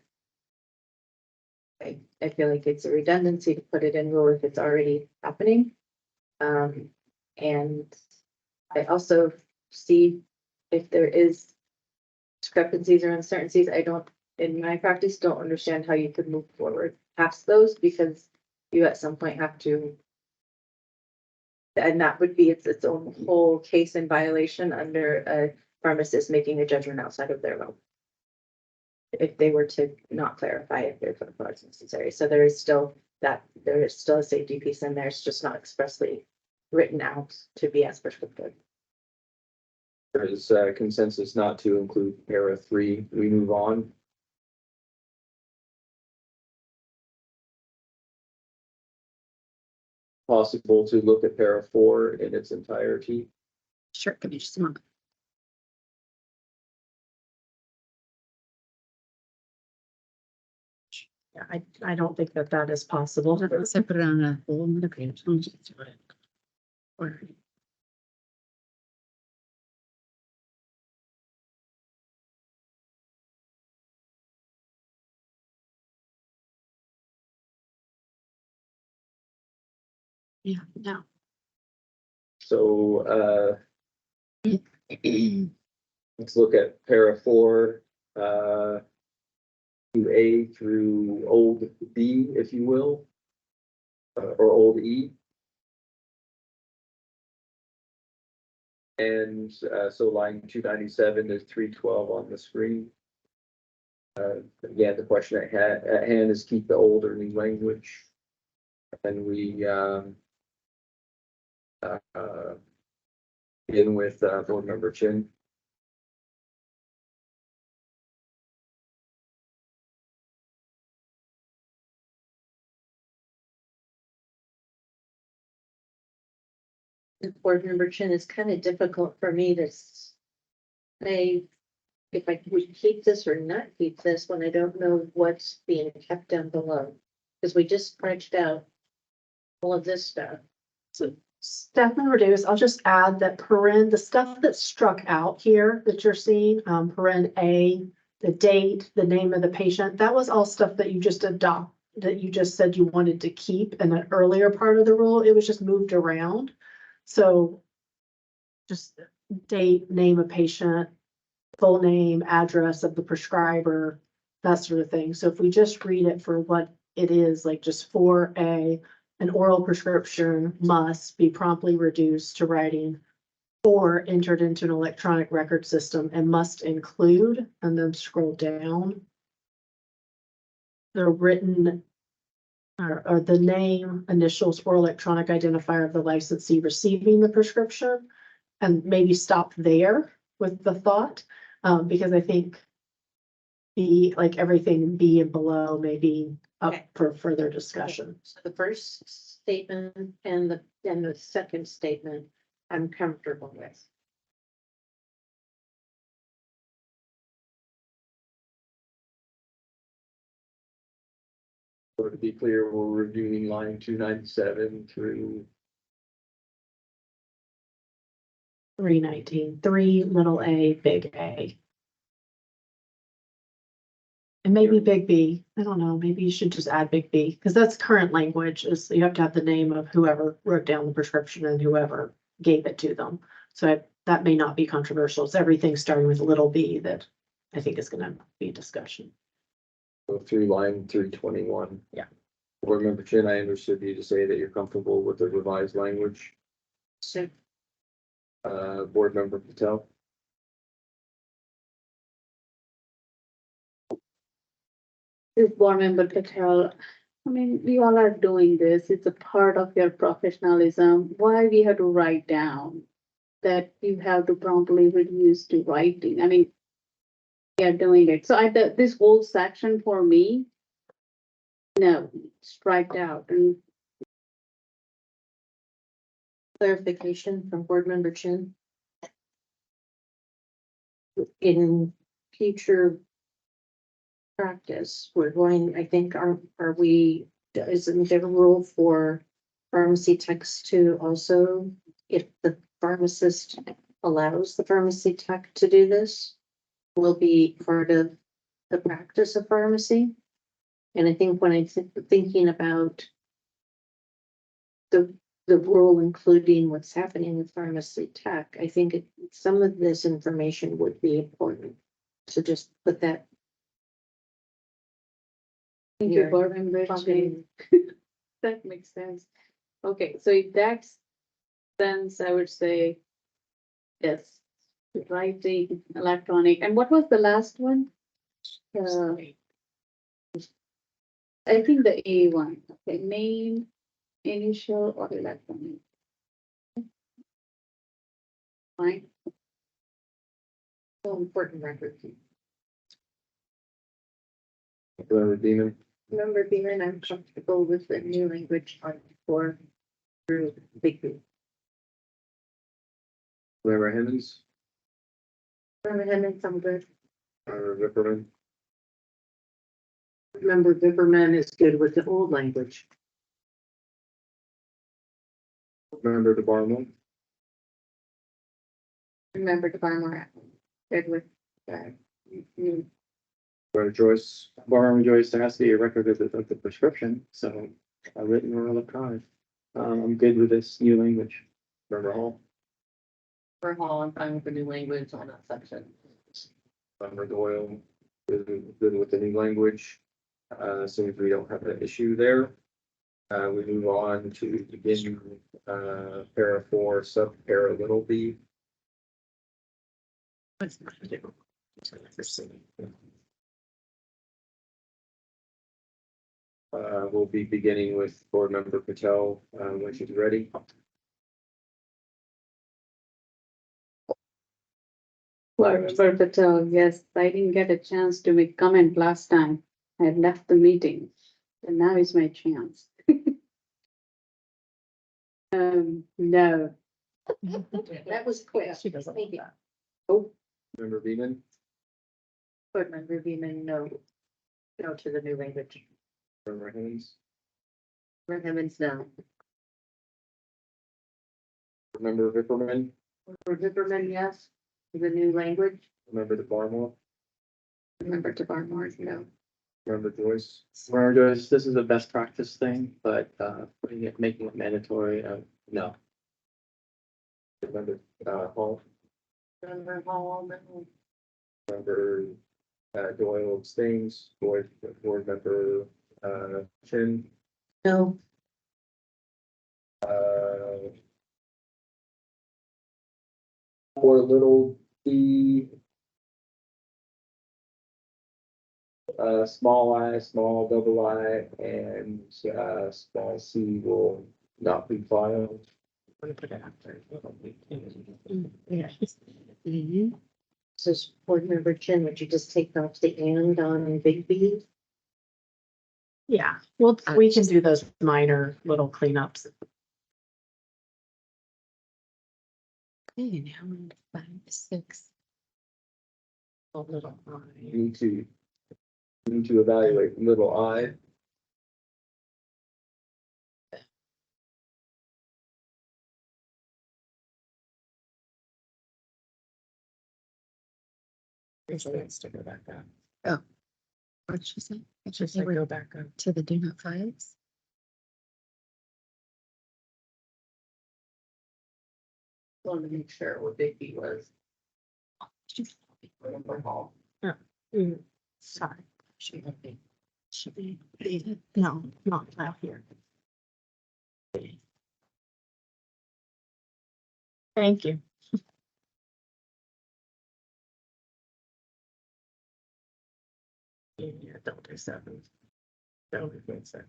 I feel like it's a redundancy to put it in rule if it's already happening. And I also see if there is discrepancies or uncertainties, I don't, in my practice, don't understand how you could move forward past those, because you at some point have to. And that would be its own whole case in violation under a pharmacist making a judgment outside of their role. If they were to not clarify if their protocol is necessary. So there is still a safety piece in there. It's just not expressly written out to be as prescriptive. There is consensus not to include para 3. We move on. Possible to look at para 4 in its entirety. Sure, give me just a moment. Yeah, I don't think that is possible. So put it on a whole nother page. Or- Yeah, no. So let's look at para 4, to A through old B, if you will, or old E. And so line 297 to 312 on the screen. Again, the question at hand is keep the old or new language. And we begin with Board Member Chin. The board member Chin, is kind of difficult for me to say if I would keep this or not keep this when I don't know what's being kept down below. Because we just scratched out all of this stuff. So staff member Davis, I'll just add that the stuff that's struck out here that you're seeing, paren A, the date, the name of the patient, that was all stuff that you just that you just said you wanted to keep in an earlier part of the rule. It was just moved around. So just date, name of patient, full name, address of the prescriber, that sort of thing. So if we just read it for what it is, like just 4A, an oral prescription must be promptly reduced to writing or entered into an electronic record system and must include, and then scroll down. The written or the name, initials, or electronic identifier of the licensee receiving the prescription, and maybe stop there with the thought, because I think B, like everything B and below may be up Okay. for further discussion. So the first statement and the second statement, I'm comfortable with. So to be clear, we're reviewing line 297 through 319, 3 little a, big A. And maybe big B, I don't know, maybe you should just add big B, because that's current language, is you have to have the name of whoever wrote down the prescription and whoever gave it to them. So that may not be controversial. It's everything starting with little b that I think is gonna be a discussion. through line 321. Yeah. Board Member Chin, I understood you to say that you're comfortable with the revised language. So Board Member Patel. This board member Patel, I mean, we all are doing this. It's a part of your professionalism. Why we have to write down that you have to promptly reduce to writing? I mean, we are doing it. So this whole section for me, no, striked out. And clarification from board member Chin. In future practice, we're going, I think, are we, isn't there a rule for pharmacy techs to also, if the pharmacist allows the pharmacy tech to do this, will be part of the practice of pharmacy? And I think when I'm thinking about the rule, including what's happening with pharmacy tech, I think some of this information would be important to just put that. thank you, Here. board member Chin. That makes sense. Okay, so if that's sense, I would say yes, writing, electronic. And what was the last one? I think the A one, okay, name, initial or electronic. Fine. So important record. Member Beeman. Member Beeman, I'm comfortable with the new language on for through big group. Member Hemmons. Member Hemmons, I'm good. Member Ripperman. Member Viverman is good with the old language. Member DeBarnwell. Remember to buy more. Good with that. Member Joyce. Board Member Joyce, there has to be a record of the prescription, so written or electronic. I'm good with this new language. Member Hall. For Hall, I'm fine with the new language on that section. Member Doyle. Good with the new language. As soon as we don't have an issue there. We move on to begin, para 4, sub para little b. We'll be beginning with Board Member Patel, when she's ready. Board member Patel, yes, I didn't get a chance to make comment last time. I had left the meeting, and now is my chance. No. That was quick. She doesn't Thank like you. that. Member Beeman. Board member Beeman, no. No to the new language. Member Hemmons. For Hemmons, no. Member Vipperman, For Zipperman, yes, the new language. Member DeBarmore, Remember to bar more, no. Member Joyce, Remember, Joyce, this is a best practice thing, but, making it mandatory, no. Member, Hall, Member Hall, Member, Doyle abstains, board member, Chin, No, for little d, small I, small double I, and, small c will not be filed. Mhm. so board member Chin, would you just take off the and on big B? Yeah, well, we can do those minor little cleanups. Okay, now we're on 5, 6. A little You need to evaluate little I. to go back up. What did she say? It's just like go back up. To the do not files? wanted to make sure what Big B was. Sorry. Should be. No, not out here. Thank you. Yeah, don't do 7. Don't do 7.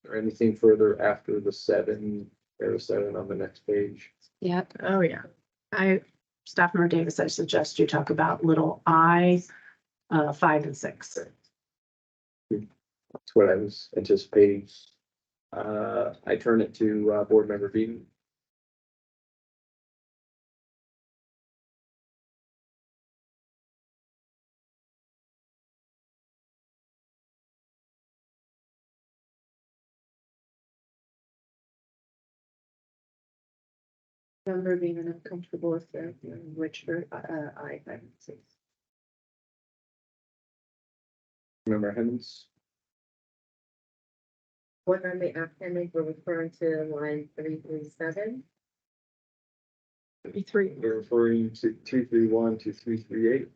Or anything further after the 7, arrow 7 on the next page. Yep. Oh, yeah. Staff member Davis, I suggest you talk about little I, 5 and 6. That's what I was anticipating. I turn it to, board member Beaton. Remember being uncomfortable with the which for I 5 and 6. Member Hemmons, What are the academic we're referring to line 337? 3. you're referring to 231 to 338.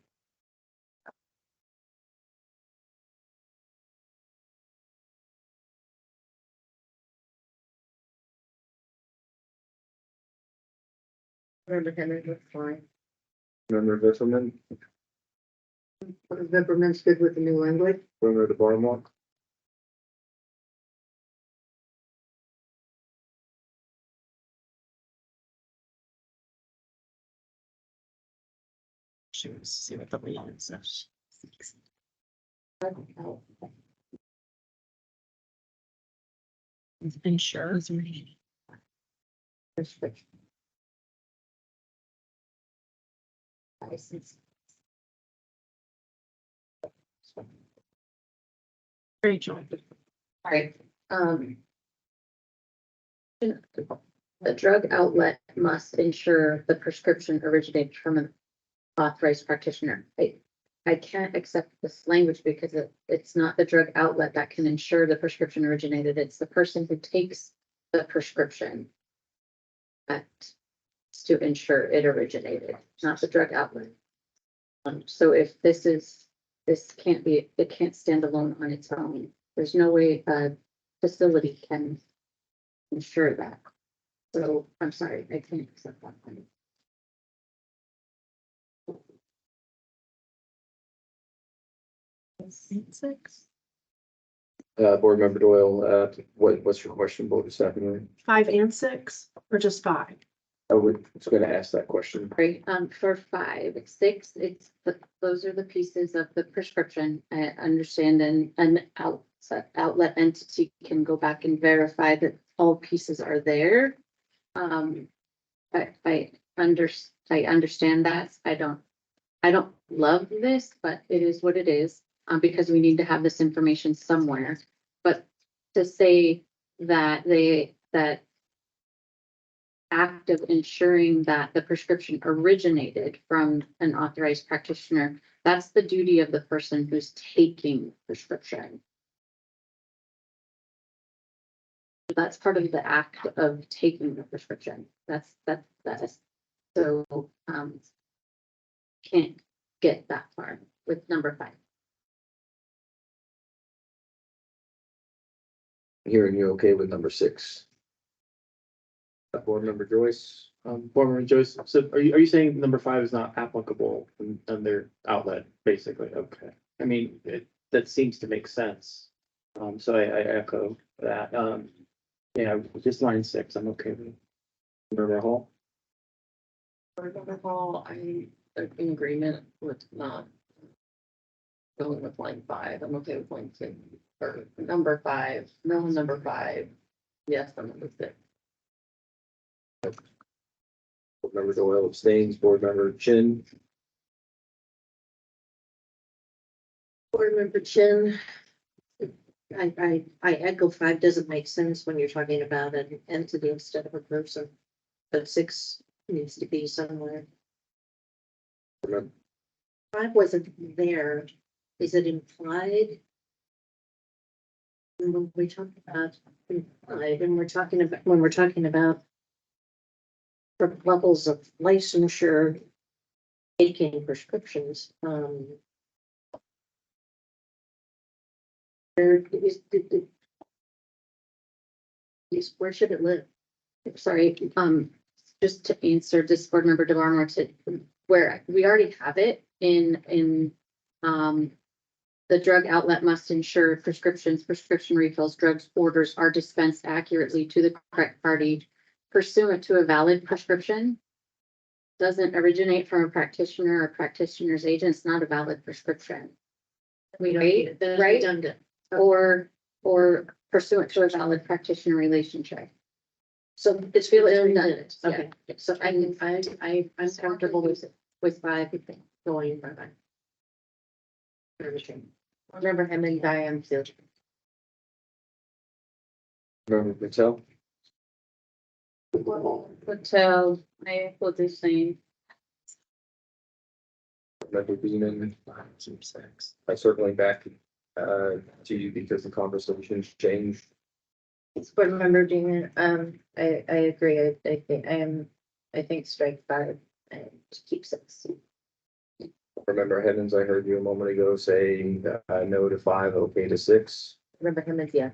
Remember Henry was fine. Member Visserman, Vipperman's good with the new language? member DeBarmore, She wants to see what the lead is. And sure. License. Rachel. All right, the drug outlet must ensure the prescription originated from an authorized practitioner. I can't accept this language because it's not the drug outlet that can ensure the prescription originated. It's the person who takes the prescription that is to ensure it originated, not the drug outlet. So if this can't be, it can't stand alone on its own. There's no way a facility can ensure that. So I'm sorry, I can't accept that one. Six. board member Doyle, what's your question, board of Staffing? 5 and 6, or just 5? I was gonna ask that question. Right, for 5, 6, those are the pieces of the prescription. I understand an outlet entity can go back and verify that all pieces are there. I understand that. I don't love this, but it is what it is, because we need to have this information somewhere. But to say that act of ensuring that the prescription originated from an authorized practitioner, that's the duty of the person who's taking the prescription. That's part of the act of taking the prescription. That's. So, can't get that far with number 5. Hearing you okay with number 6. Board Member Joyce? Board Member Joyce, so are you saying number 5 is not applicable on their outlet, basically? Okay. I mean, that seems to make sense. So I echo that. Yeah, just line 6, I'm okay with. Member Hall? Overall, I'm in agreement with not going with line 5. I'm okay with line 6 or number 5. No, number 5. Yes, on number 6. Board Member Doyle abstains. Board Member Chin? Board Member Chin. I echo 5 doesn't make sense when you're talking about an entity instead of a person. But 6 needs to be somewhere. 5 wasn't there. Is it implied? When we talk about implied, and when we're talking about for levels of licensure, taking prescriptions, where should it live? Sorry, just to answer this board member DeBarnwell to where we already have it in the drug outlet must ensure prescriptions, prescription refills, drugs orders are dispensed accurately to the correct party pursuant to a valid prescription. Doesn't originate from a practitioner or practitioner's agent. It's not a valid prescription. We don't Right, need it. That's right. redundant. Or pursuant to a valid practitioner relationship. So It's really redundant. Okay, so I'm comfortable with 5 going by. Remember him and Diane too. Member Patel? Hotel, I feel the same. Member Beeman? I circling back to you because the conversation's changed. Board Member Demon, I agree. I think strike 5 and keep 6. Remember Heavens, I heard you a moment ago saying no to 5, okay to 6. Remember him as, yeah.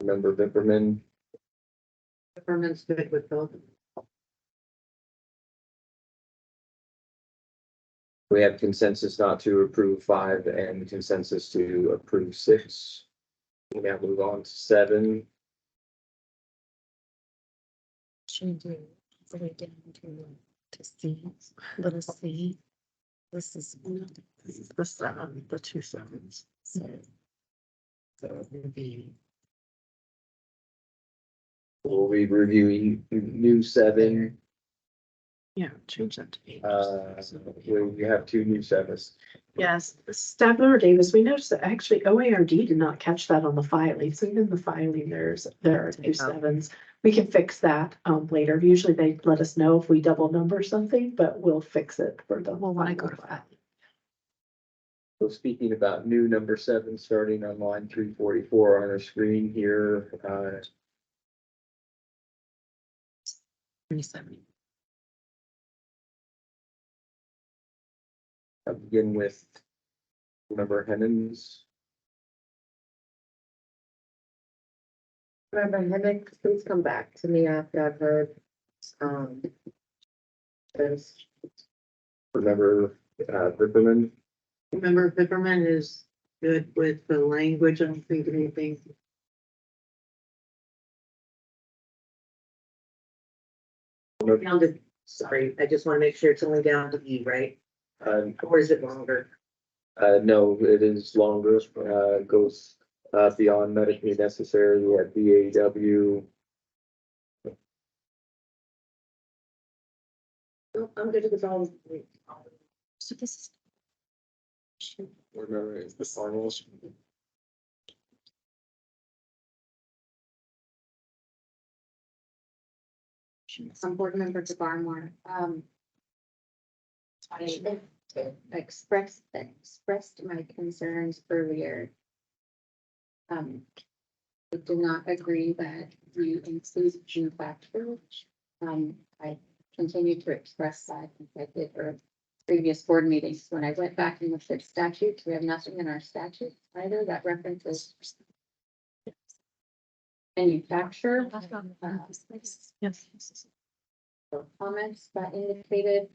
Member Vipperman? Government's good with both. We have consensus not to approve 5 and consensus to approve 6. We now move on to 7. Should do all the way down to C, little C. This is the 7, the 2 7s. So it would be We'll be reviewing new 7. Change that to 8. We have 2 new 7s. Yes, Staff Member Davis, we noticed that actually OARD did not catch that on the filing. So even the filing, there are 2 7s. We can fix that later. Usually they let us know if we double number something, but we'll fix it for the. Well, when I go to final file. So speaking about new number 7, starting on line 344 on our screen here, 27. I'll begin with Member Hemmings. Remember him, please come back to me after I've heard, this. Member Vipperman. Remember, Peppermint is good with the language. I don't think anything. Down to, sorry, I just want to make sure it's only down to E, right? Or is it longer? No, it is longer, goes beyond medically necessary at BAW. No, I'm good with all. So this is. Remember, it's the finals. Board Member DeBarmore, I expressed my concerns earlier. I do not agree that you include new factors. I continue to express that I did for previous board meetings. When I went back and looked at statutes, we have nothing in our statutes either that references manufacturer. Yes. Comments that indicated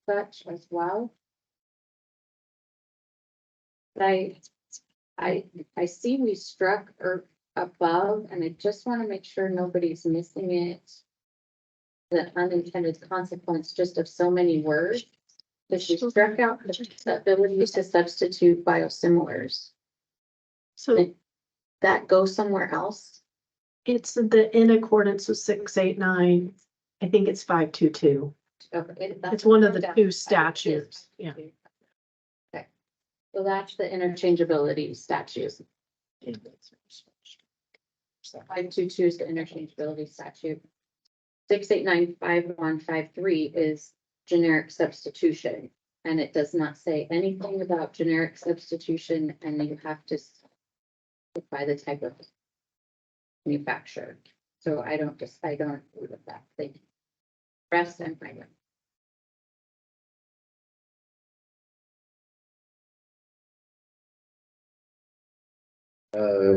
such as well. But I see we struck or above, and I just want to make sure nobody's missing it. The unintended consequence just of so many words. That she struck out the ability to substitute biosimilars. So That goes somewhere else. it's the in accordance with 689, I think it's 522. Okay, It's one of the two statutes, yeah. Okay, so that's the interchangeability statute. So 522 is the interchangeability statute. 6895153 is generic substitution, and it does not say anything about generic substitution, and you have to by the type of manufacturer. So I don't agree with that thing. Rest and fine.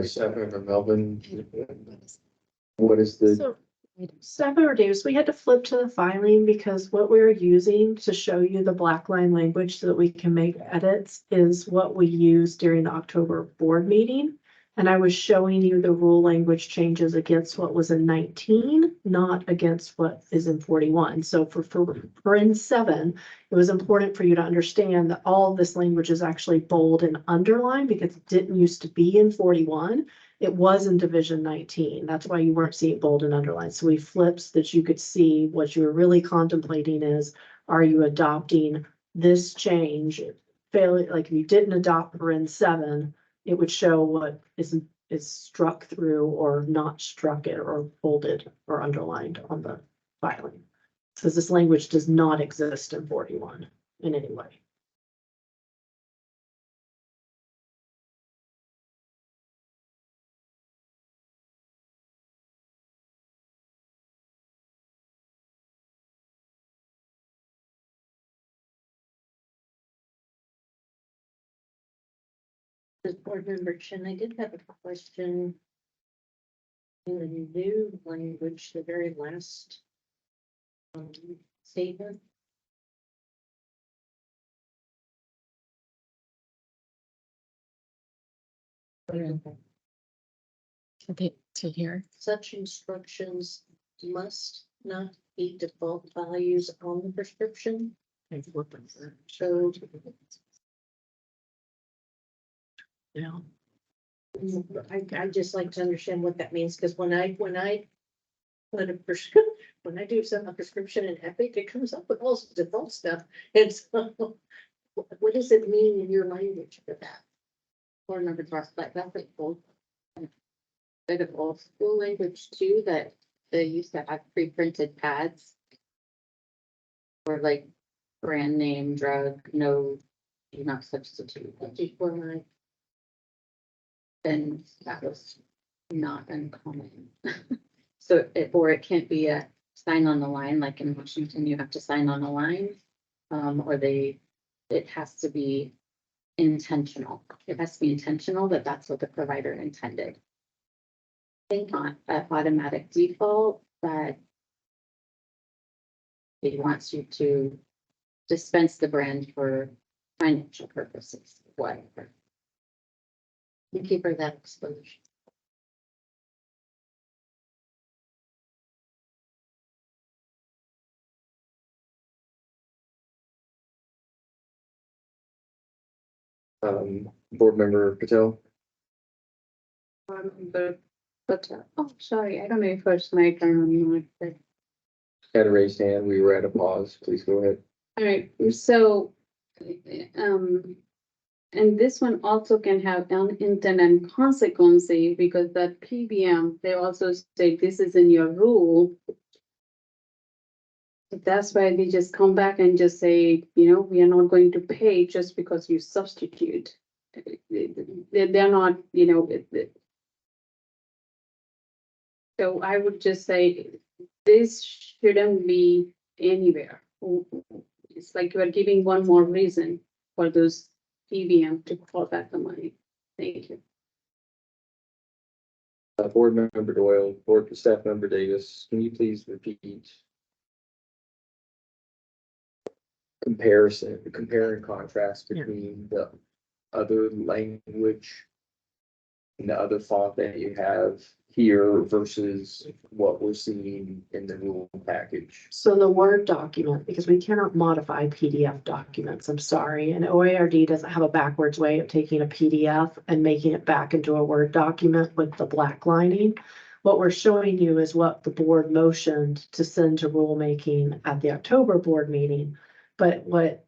Staff Member Melvin, what is the, So, Staff Member Davis, we had to flip to the filing because what we're using to show you the black line language so that we can make edits is what we used during the October board meeting. And I was showing you the rule language changes against what was in 19, not against what is in 41. So for in 7, it was important for you to understand that all of this language is actually bold and underlined because it didn't used to be in 41. It was in Division 19. That's why you weren't seeing bold and underlined. So we flipped so that you could see what you were really contemplating is, are you adopting this change? Like if you didn't adopt for in 7, it would show what is struck through or not struck it or bolded or underlined on the filing. So this language does not exist in 41 in any way. Board Member Chen, I did have a question. In the new language, the very last statement. Okay, to here. Such instructions must not be default values on the prescription. So Yeah. I just like to understand what that means, because when I put a prescription, when I do a prescription in Epic, it comes up with all sorts of default stuff. And so what does it mean in your language for that? Board Member Ross, like that's like old. Bit of old school language too, that they used to have pre-printed pads. Or like brand name drug, no, do not substitute. Before my Then that was not uncommon. So or it can't be a sign on the line, like in Washington, you have to sign on the line. Or it has to be intentional. It has to be intentional that that's what the provider intended. I think on an automatic default that it wants you to dispense the brand for financial purposes, whatever. Thank you for that explanation. Board Member Patel? Oh, sorry, I don't know if it's my turn. Had a raised hand, we were at a pause, please go ahead. All right, so, and this one also can have unintended consequence because that PBM, they also say this is in your rule. that's why we just come back and just say, you know, we are not going to pay just because you substitute. They're not, you know, so I would just say this shouldn't be anywhere. It's like you are giving one more reason for those PBM to call back the money. Thank you. Board Member Doyle, Board Staff Member Davis, can you please repeat? Compare and contrast between the other language and the other font that you have here versus what we're seeing in the rule package. So the Word document, because we cannot modify PDF documents, I'm sorry, and OARD doesn't have a backwards way of taking a PDF and making it back into a Word document with the black lining. What we're showing you is what the board motioned to send to rulemaking at the October board meeting. But what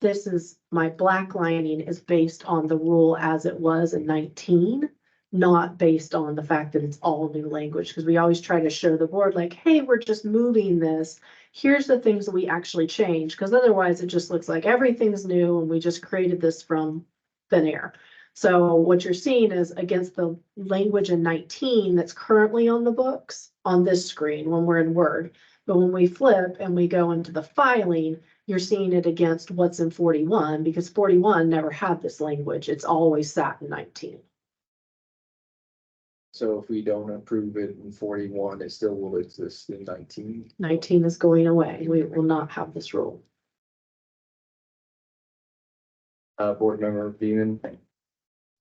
this is, my black lining is based on the rule as it was in 19. Not based on the fact that it's all new language, because we always try to show the board like, hey, we're just moving this. Here's the things that we actually changed, because otherwise it just looks like everything's new and we just created this from thin air. So what you're seeing is against the language in 19 that's currently on the books on this screen when we're in Word. But when we flip and we go into the filing, you're seeing it against what's in 41, because 41 never had this language. It's always sat in 19. So if we don't approve it in 41, it still will exist in 19. 19 is going away. We will not have this rule. Board Member Beeman,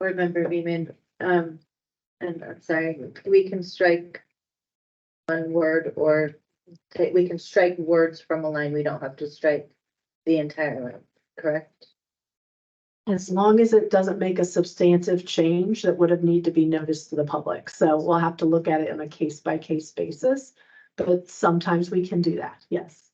Board Member Beeman, and I'm sorry, we can strike one word or we can strike words from a line. We don't have to strike the entire line, correct? As long as it doesn't make a substantive change that would have need to be noticed to the public. So we'll have to look at it on a case by case basis, but sometimes we can do that. Yes.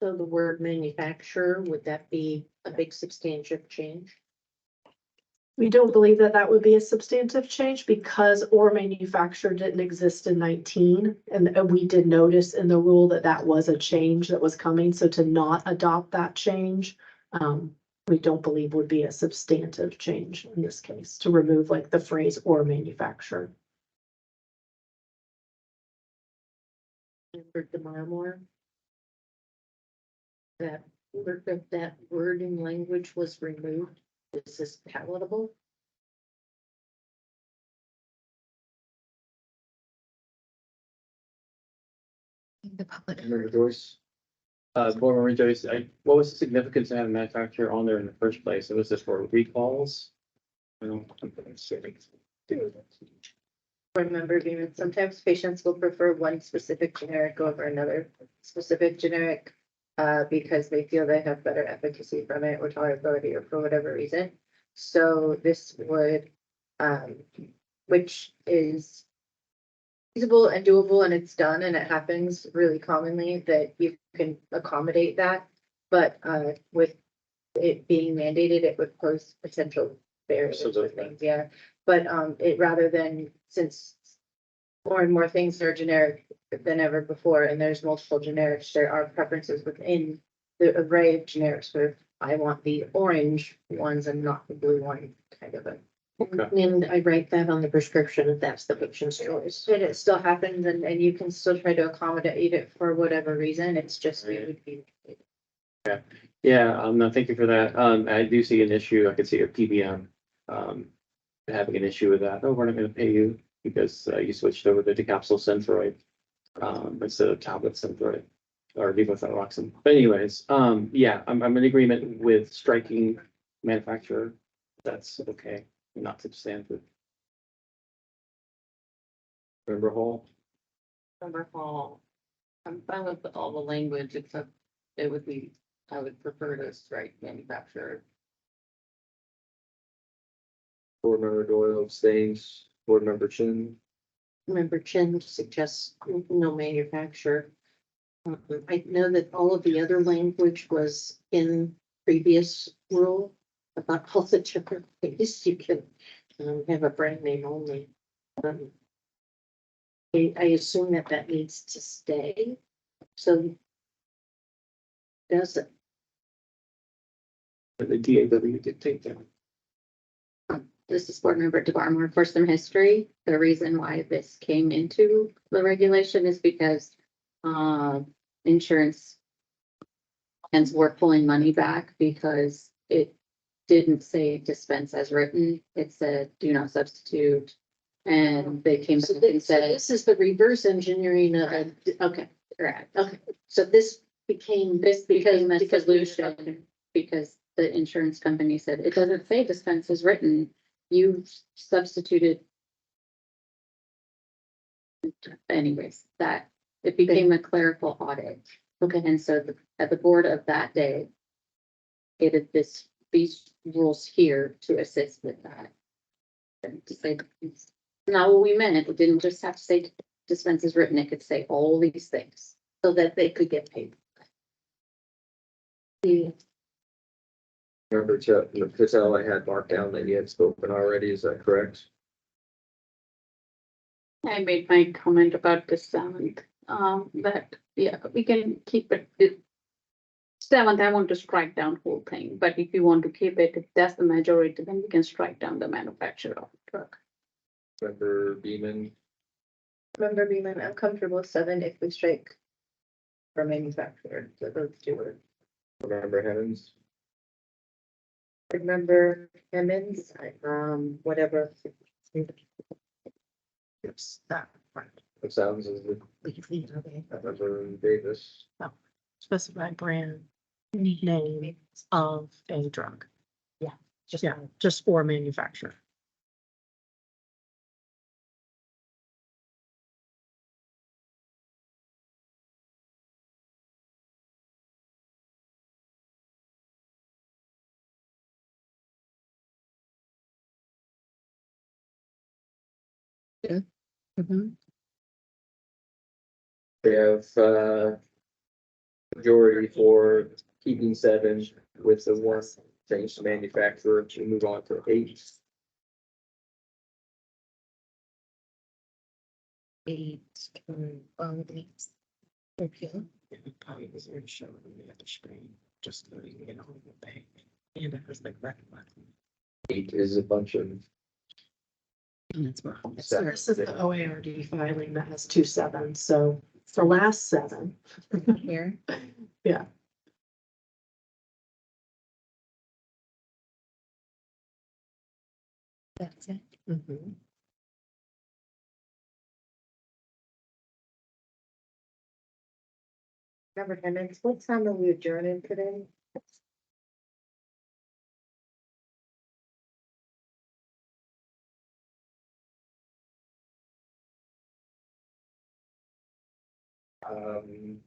So the word manufacturer, would that be a big substantive change? We don't believe that that would be a substantive change because or manufacturer didn't exist in 19. And we did notice in the rule that that was a change that was coming. So to not adopt that change, we don't believe would be a substantive change in this case to remove like the phrase or manufacturer. Member Demar, that word in language was removed. Is this palatable? The public. Member Joyce, Board Member Joyce, what was the significance of having manufacturer on there in the first place? Was this for recalls? I don't. Board Member Beeman, sometimes patients will prefer one specific generic over another specific generic because they feel they have better efficacy from it or tolerability or for whatever reason. So this would, which is feasible and doable and it's done and it happens really commonly that you can accommodate that. But with it being mandated, it would pose potential barriers with things, yeah. But it rather than, since more and more things are generic than ever before, and there's multiple generics, there are preferences within the array of generics where I want the orange ones and not the blue one, kind of a. Okay. And I write that on the prescription if that's the patient's choice. And it still happens and you can still try to accommodate it for whatever reason, it's just, it would be. Yeah, no, thank you for that. I do see an issue. I could see a PBM having an issue with that. Oh, we're not gonna pay you because you switched over to decapsule Synthroid instead of tablet Synthroid or levothyroxine. But anyways, yeah, I'm in agreement with striking manufacturer. That's okay, not substantive. Member Hall, Member Hall, I'm fine with all the language except it would be, I would prefer to strike manufacturer. Board Member Doyle abstains, Board Member Chin, Member Chen suggests no manufacturer. I know that all of the other language was in previous rule about all the different ways you can have a brand name only. I assume that that needs to stay, so. Does it? The DAW dictate that. This is board member DeBarmore. For some history, the reason why this came into the regulation is because insurance ends were pulling money back because it didn't say dispense as written. It said do not substitute. And they came So back and this, so said, this is the reverse engineering of, okay, correct. okay, so this became. This became a because- solution because the insurance company said, it doesn't say dispense is written. You substituted. Anyways, that it became a clerical audit. Okay, And so at the board of that day, created these rules here to assist with that. And to say, it's not what we meant. It didn't just have to say dispense is written. It could say all these things. so that they could get paid. Remember, Patel, I had marked down that you had spoken already, is that correct? I made my comment about the seventh, that, yeah, we can keep it. Seventh, I want to strike down whole thing, but if you want to keep it, if that's the majority, then we can strike down the manufacturer of the truck. Member Beeman, Member Beeman, I'm comfortable with 7 if we strike for manufacturer, so those two words. Member Hemmons, Remember Emmons, whatever. It's that part. it sounds as if Okay. Member Davis, Specify brand name of a drug. Just for manufacturer. we have, majority for keeping 7 with the one change to manufacturer to move on to 8. Eight. Okay. Probably was already showing on the other screen, just loading it on the bank. And it has the correct button. 8 is a bunch of And it's wrong. So this is the OARD filing that has 2 sevens, so the last 7. Here. Yeah. That's it. Mhm. Member Emmons, what time are we adjourning today? um.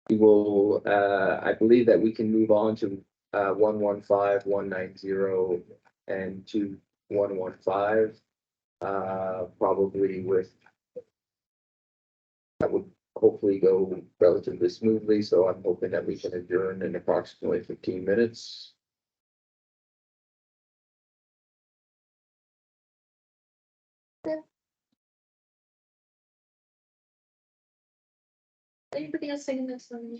We will, I believe that we can move on to 115, 190, and 2115. Probably with. That would hopefully go relatively smoothly, so I'm hoping that we can adjourn in approximately 15 minutes. Anybody else saying this one?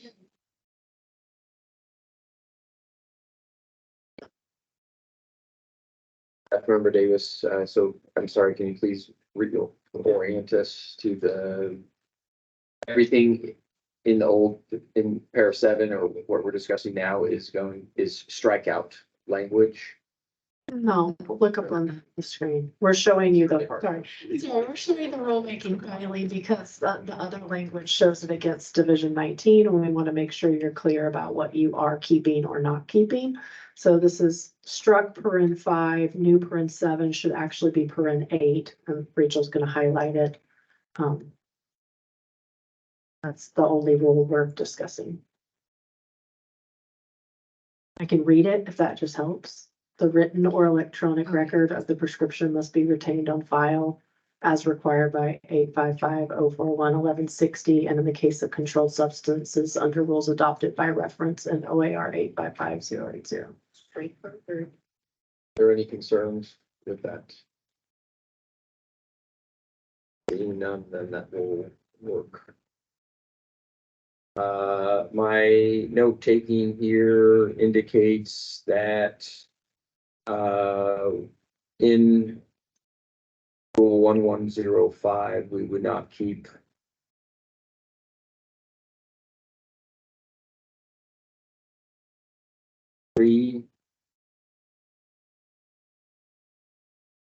Member Davis, so I'm sorry, can you please orient us to everything in the old, in pair 7 or what we're discussing now is strikeout language. No, look up on the screen. We're showing you the, sorry. Sorry, we're showing the rulemaking, Kylie, because the other language shows it against Division 19, and we want to make sure you're clear about what you are keeping or not keeping. So this is struck paren 5, new paren 7 should actually be paren 8, and Rachel's going to highlight it. That's the only rule we're discussing. I can read it if that just helps. The written or electronic record of the prescription must be retained on file. as required by 855-041-1160, and in the case of controlled substances under rules adopted by reference in OAR 855-080. Are there any concerns with that? Seeing none, then that will work. My note taking here indicates that in Rule 1105, we would not keep three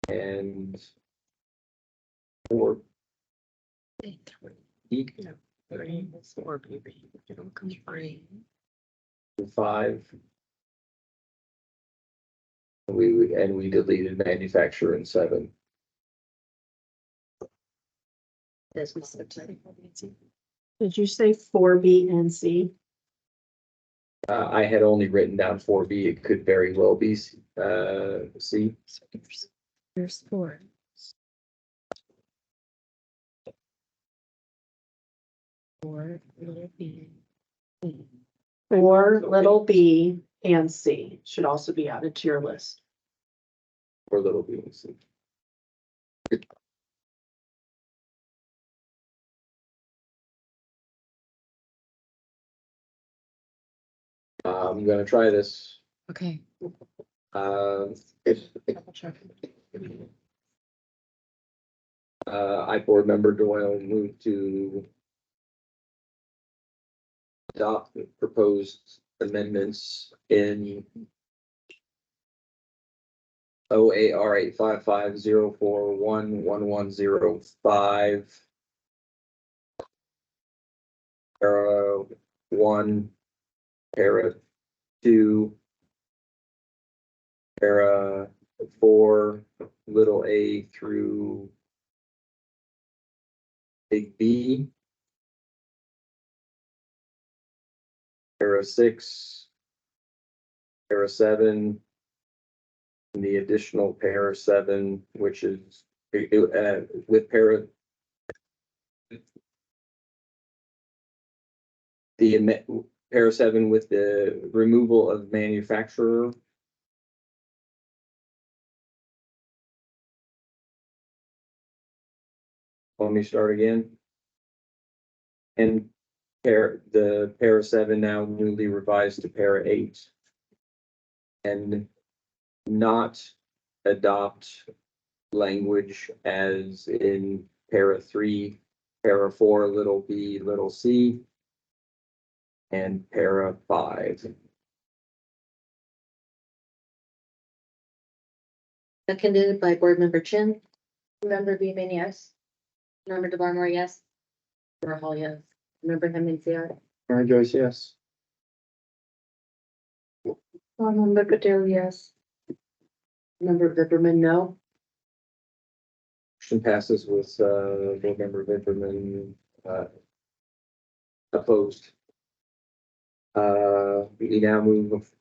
and four. Three, four, baby. It'll come free. Five. We deleted manufacturer in 7. Did you say 4B and C? I had only written down 4B. It could very well be C. There's four. Four, little B. 4, little b, and C should also be added to your list. Or little B and C. I'm gonna try this. Okay. I board member Doyle moved to adopt the proposed amendments in OAR 855-041-1105. Para 1, para 2, para 4, little a through big B. Para 6, para 7, and the additional para 7, which is with para. The para 7 with the removal of manufacturer. Let me start again. And the para 7 now newly revised to para 8. And not adopt language as in para 3, para 4, little b, little c, and para 5. Seconded by board member Chin. Member Beaman, yes. Member DeBarmore, yes. Member Hall, yes. Member Hemmings, yes. Mary Joyce, yes. Member Patel, yes. Member Zipperman, no. Motion passes with board member Vinterman opposed. We now move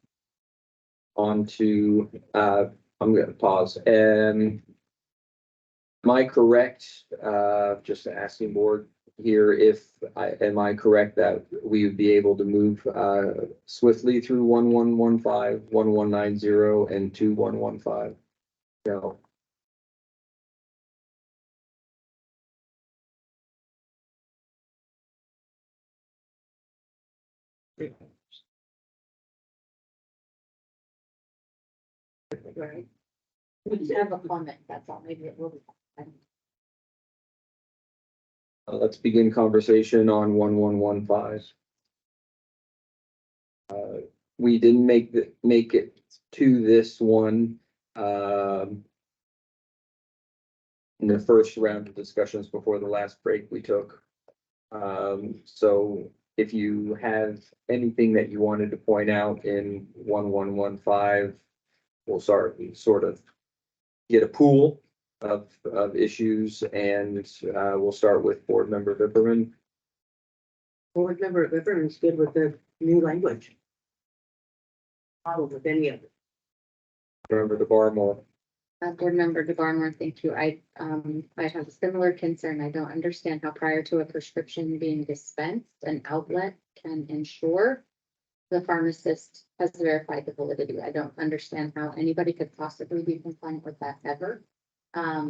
on to I'm gonna pause. Am I correct, just asking board here, am I correct that we would be able to move swiftly through 1115, 1190, and 2115? No. Right. We just have a comment, that's all, maybe it will be. Let's begin conversation on 1115. We didn't make it to this one. In the first round of discussions before the last break we took. So if you have anything that you wanted to point out in 1115, we'll start sort of get a pool of issues, and we'll start with board member Vipperman. Board member Zipperman's good with the new language. Problem with any of it. Remember the Barmore. Board Member DeBarnmore, thank you. I have a similar concern. I don't understand how prior to a prescription being dispensed, an outlet can ensure the pharmacist has verified the validity. I don't understand how anybody could possibly be compliant with that ever.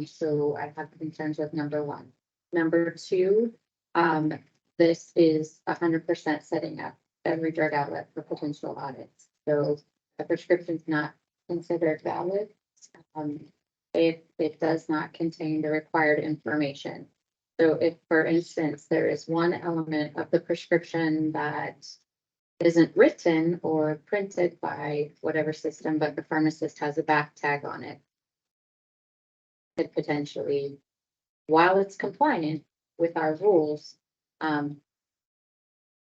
So I have concerns with number one. Number two, this is 100% setting up every drug outlet for potential audits. So a prescription's not considered valid if it does not contain the required information. So if, for instance, there is one element of the prescription that isn't written or printed by whatever system, but the pharmacist has a back tag on it, could potentially, while it's compliant with our rules,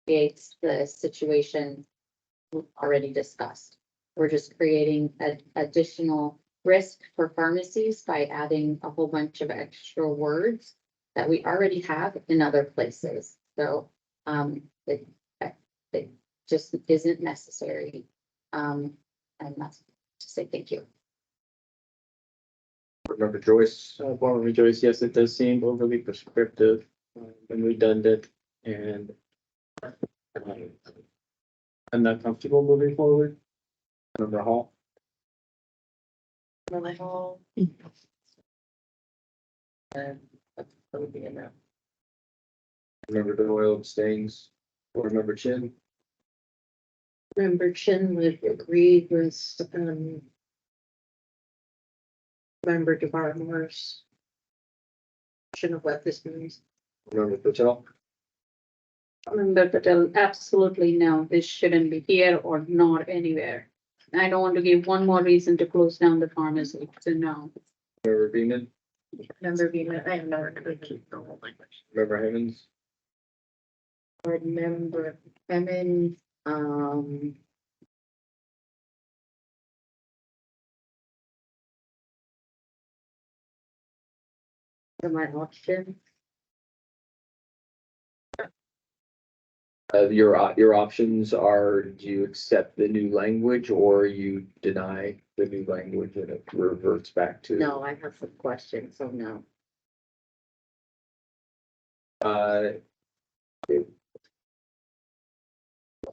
creates the situation already discussed. We're just creating an additional risk for pharmacies by adding a whole bunch of extra words that we already have in other places. So it just isn't necessary. And that's to say thank you. Board Member Joyce. Board Member Joyce, yes, it does seem overly prescriptive and redundant, and I'm not comfortable moving forward. Member Hall. Really all. And that's would be enough. Member Doyle abstains. Board Member Chin. Member Chin would agree with, Member DeBarmore's version of what this means. Member Patel. Member Patel, absolutely no, this shouldn't be here or not anywhere. I don't want to give one more reason to close down the pharmacy, so no. Member Beeman. Member Beaman, I am not going to keep the whole language. Member Hammonds. Board Member Clemens, what are my options? Your options are, do you accept the new language or you deny the new language and it reverts back to? No, I have some questions, so no.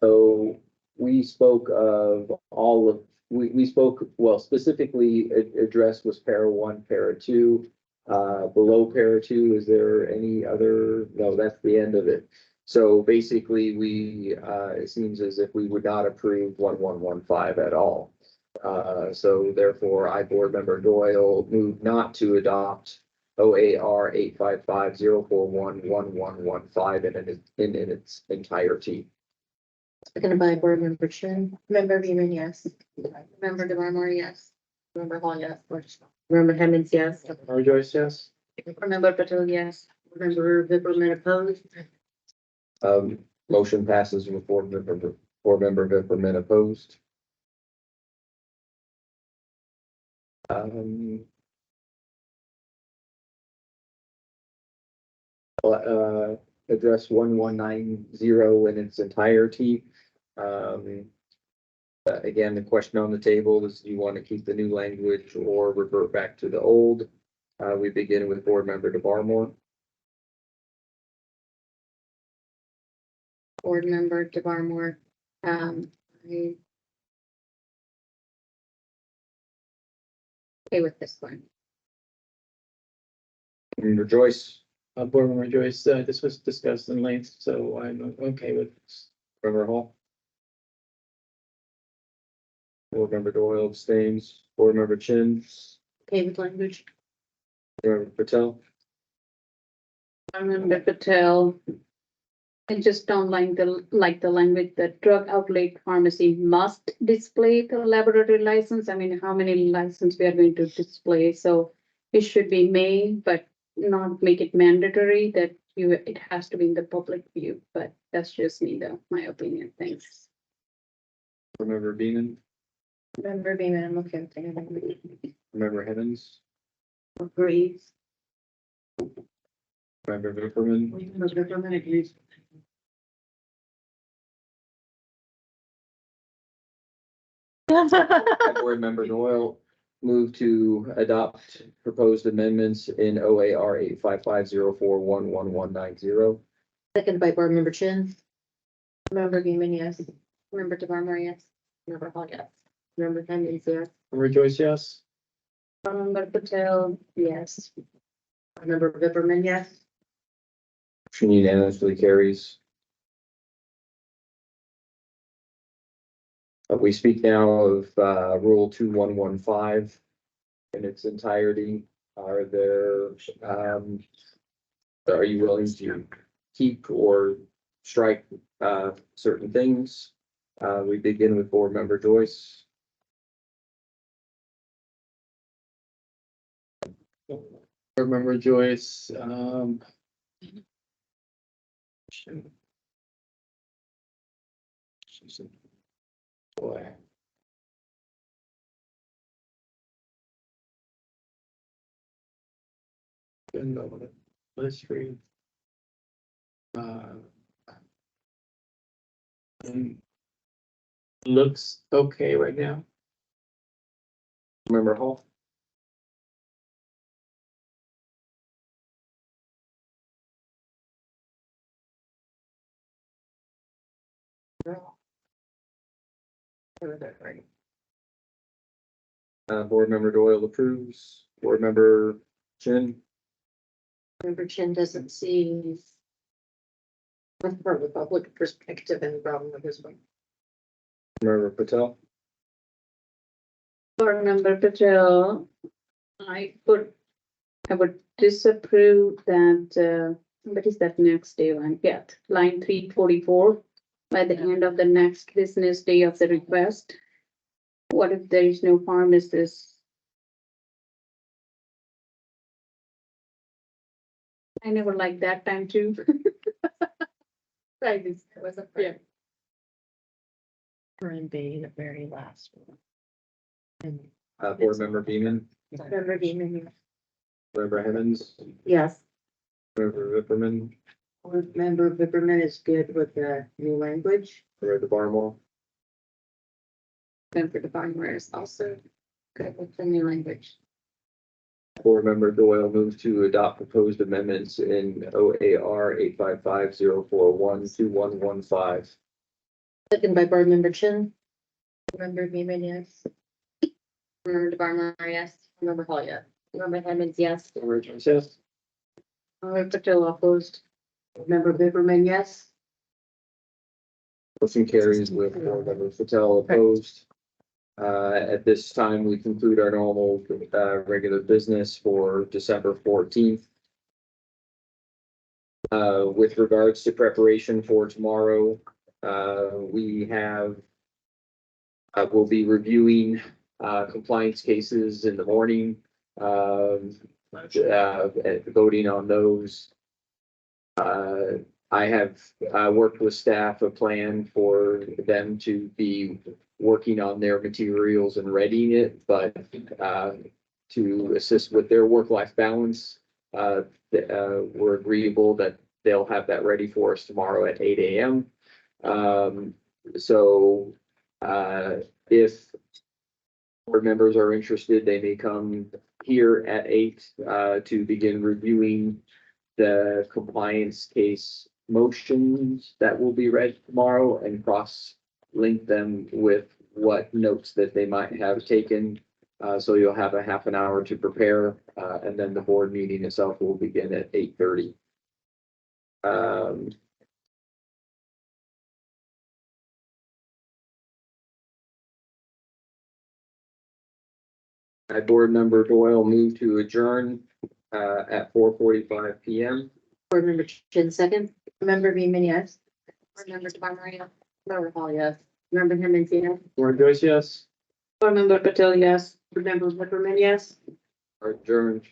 So we spoke of all of, we spoke, well, specifically address was para one, para two. Below para two, is there any other? No, that's the end of it. So basically, it seems as if we would not approve 1115 at all. So therefore, Board Member Doyle, move not to adopt OAR 855-041-1115 in its entirety. Seconded by Board Member Chin. Member Beaman, yes. Member DeBarnmore, yes. Member Hall, yes. Member Hemmings, yes. Member Joyce, yes. Member Patel, yes. Member Vipperman opposed. Motion passes with Board Member Vipperman opposed. Address 1190 in its entirety. Again, the question on the table is, do you want to keep the new language or revert back to the old? We begin with Board Member DeBarmore. Board Member DeBarmore, okay with this one. Member Joyce. Board Member Joyce, this was discussed in length, so I'm okay with this. Member Hall. Board Member Doyle abstains. Board Member Chin. Okay with language. Member Patel. Member Patel, I just don't like the language that drug outlet pharmacy must display the laboratory license. I mean, how many licenses we are going to display? So it should be may, but not make it mandatory that it has to be in the public view, but that's just me though, my opinion. Thanks. Board Member Beeman. Member Beaman, I'm okay with that. Member Evans. Agrees. Member Vipperman. Member Vipperman agrees. Board Member Doyle. move to adopt proposed amendments in OAR 85504111190. Second by board member Chin. Member Beaman, yes. Member DeVarmer, yes. Member Hall, yes. Member Hemmings, yes. Member Joyce, yes. Member Patel, yes. Member Viperman, yes. Motion unanimously carries. We speak now of Rule 2115 in its entirety. Are you willing to keep or strike certain things? We begin with board member Joyce. Board member Joyce, boy. Let's read. Looks okay right now. Member Hall. Board member Doyle approves. Board member Chin. Member Chin doesn't see from the public perspective and problem with this one. Member Patel. Board member Patel, I would disapprove that, what is that next day line? Yeah, line 344. By the end of the next business day of the request. What if there is no pharmacist? I never liked that time too. Right, it was a. Yeah. And B, the very last one. And Board member Beaman. Member Beaman, yes. Member Hemmings. Yes. Member Vipperman. Board member Viperman is good with the new language. Member DeBarnwell. Member DeVarmer is also good with the new language. Board member Doyle moves to adopt proposed amendments in OAR 85504112115. Second by board member Chin. Member Beaman, yes. Member DeVarmer, yes. Member Hall, yes. Member Hemmings, yes. Member Joyce, yes. Member Patel opposed. Member Viperman, yes. Motion carries with board member Patel opposed. At this time, we conclude our normal, regular business for December 14th. With regards to preparation for tomorrow, we'll be reviewing, compliance cases in the morning, voting on those. I have worked with staff a plan for them to be working on their materials and readying it, but to assist with their work-life balance, we're agreeable that they'll have that ready for us tomorrow at 8 a.m. If board members are interested, they may come here at 8 to begin reviewing the compliance case motions that will be read tomorrow and cross-link them with what notes that they might have taken. So you'll have a half an hour to prepare, and then the board meeting itself will begin at 8:30. Board member Doyle moved to adjourn at 4:45 p.m. Board member Chin second. Member Beaman, yes. Member DeVarmer, yes. Member Hall, yes. Member Hemmings, yes. Member Joyce, yes. Board member Patel, yes. Board member Viperman, yes. Adjourned.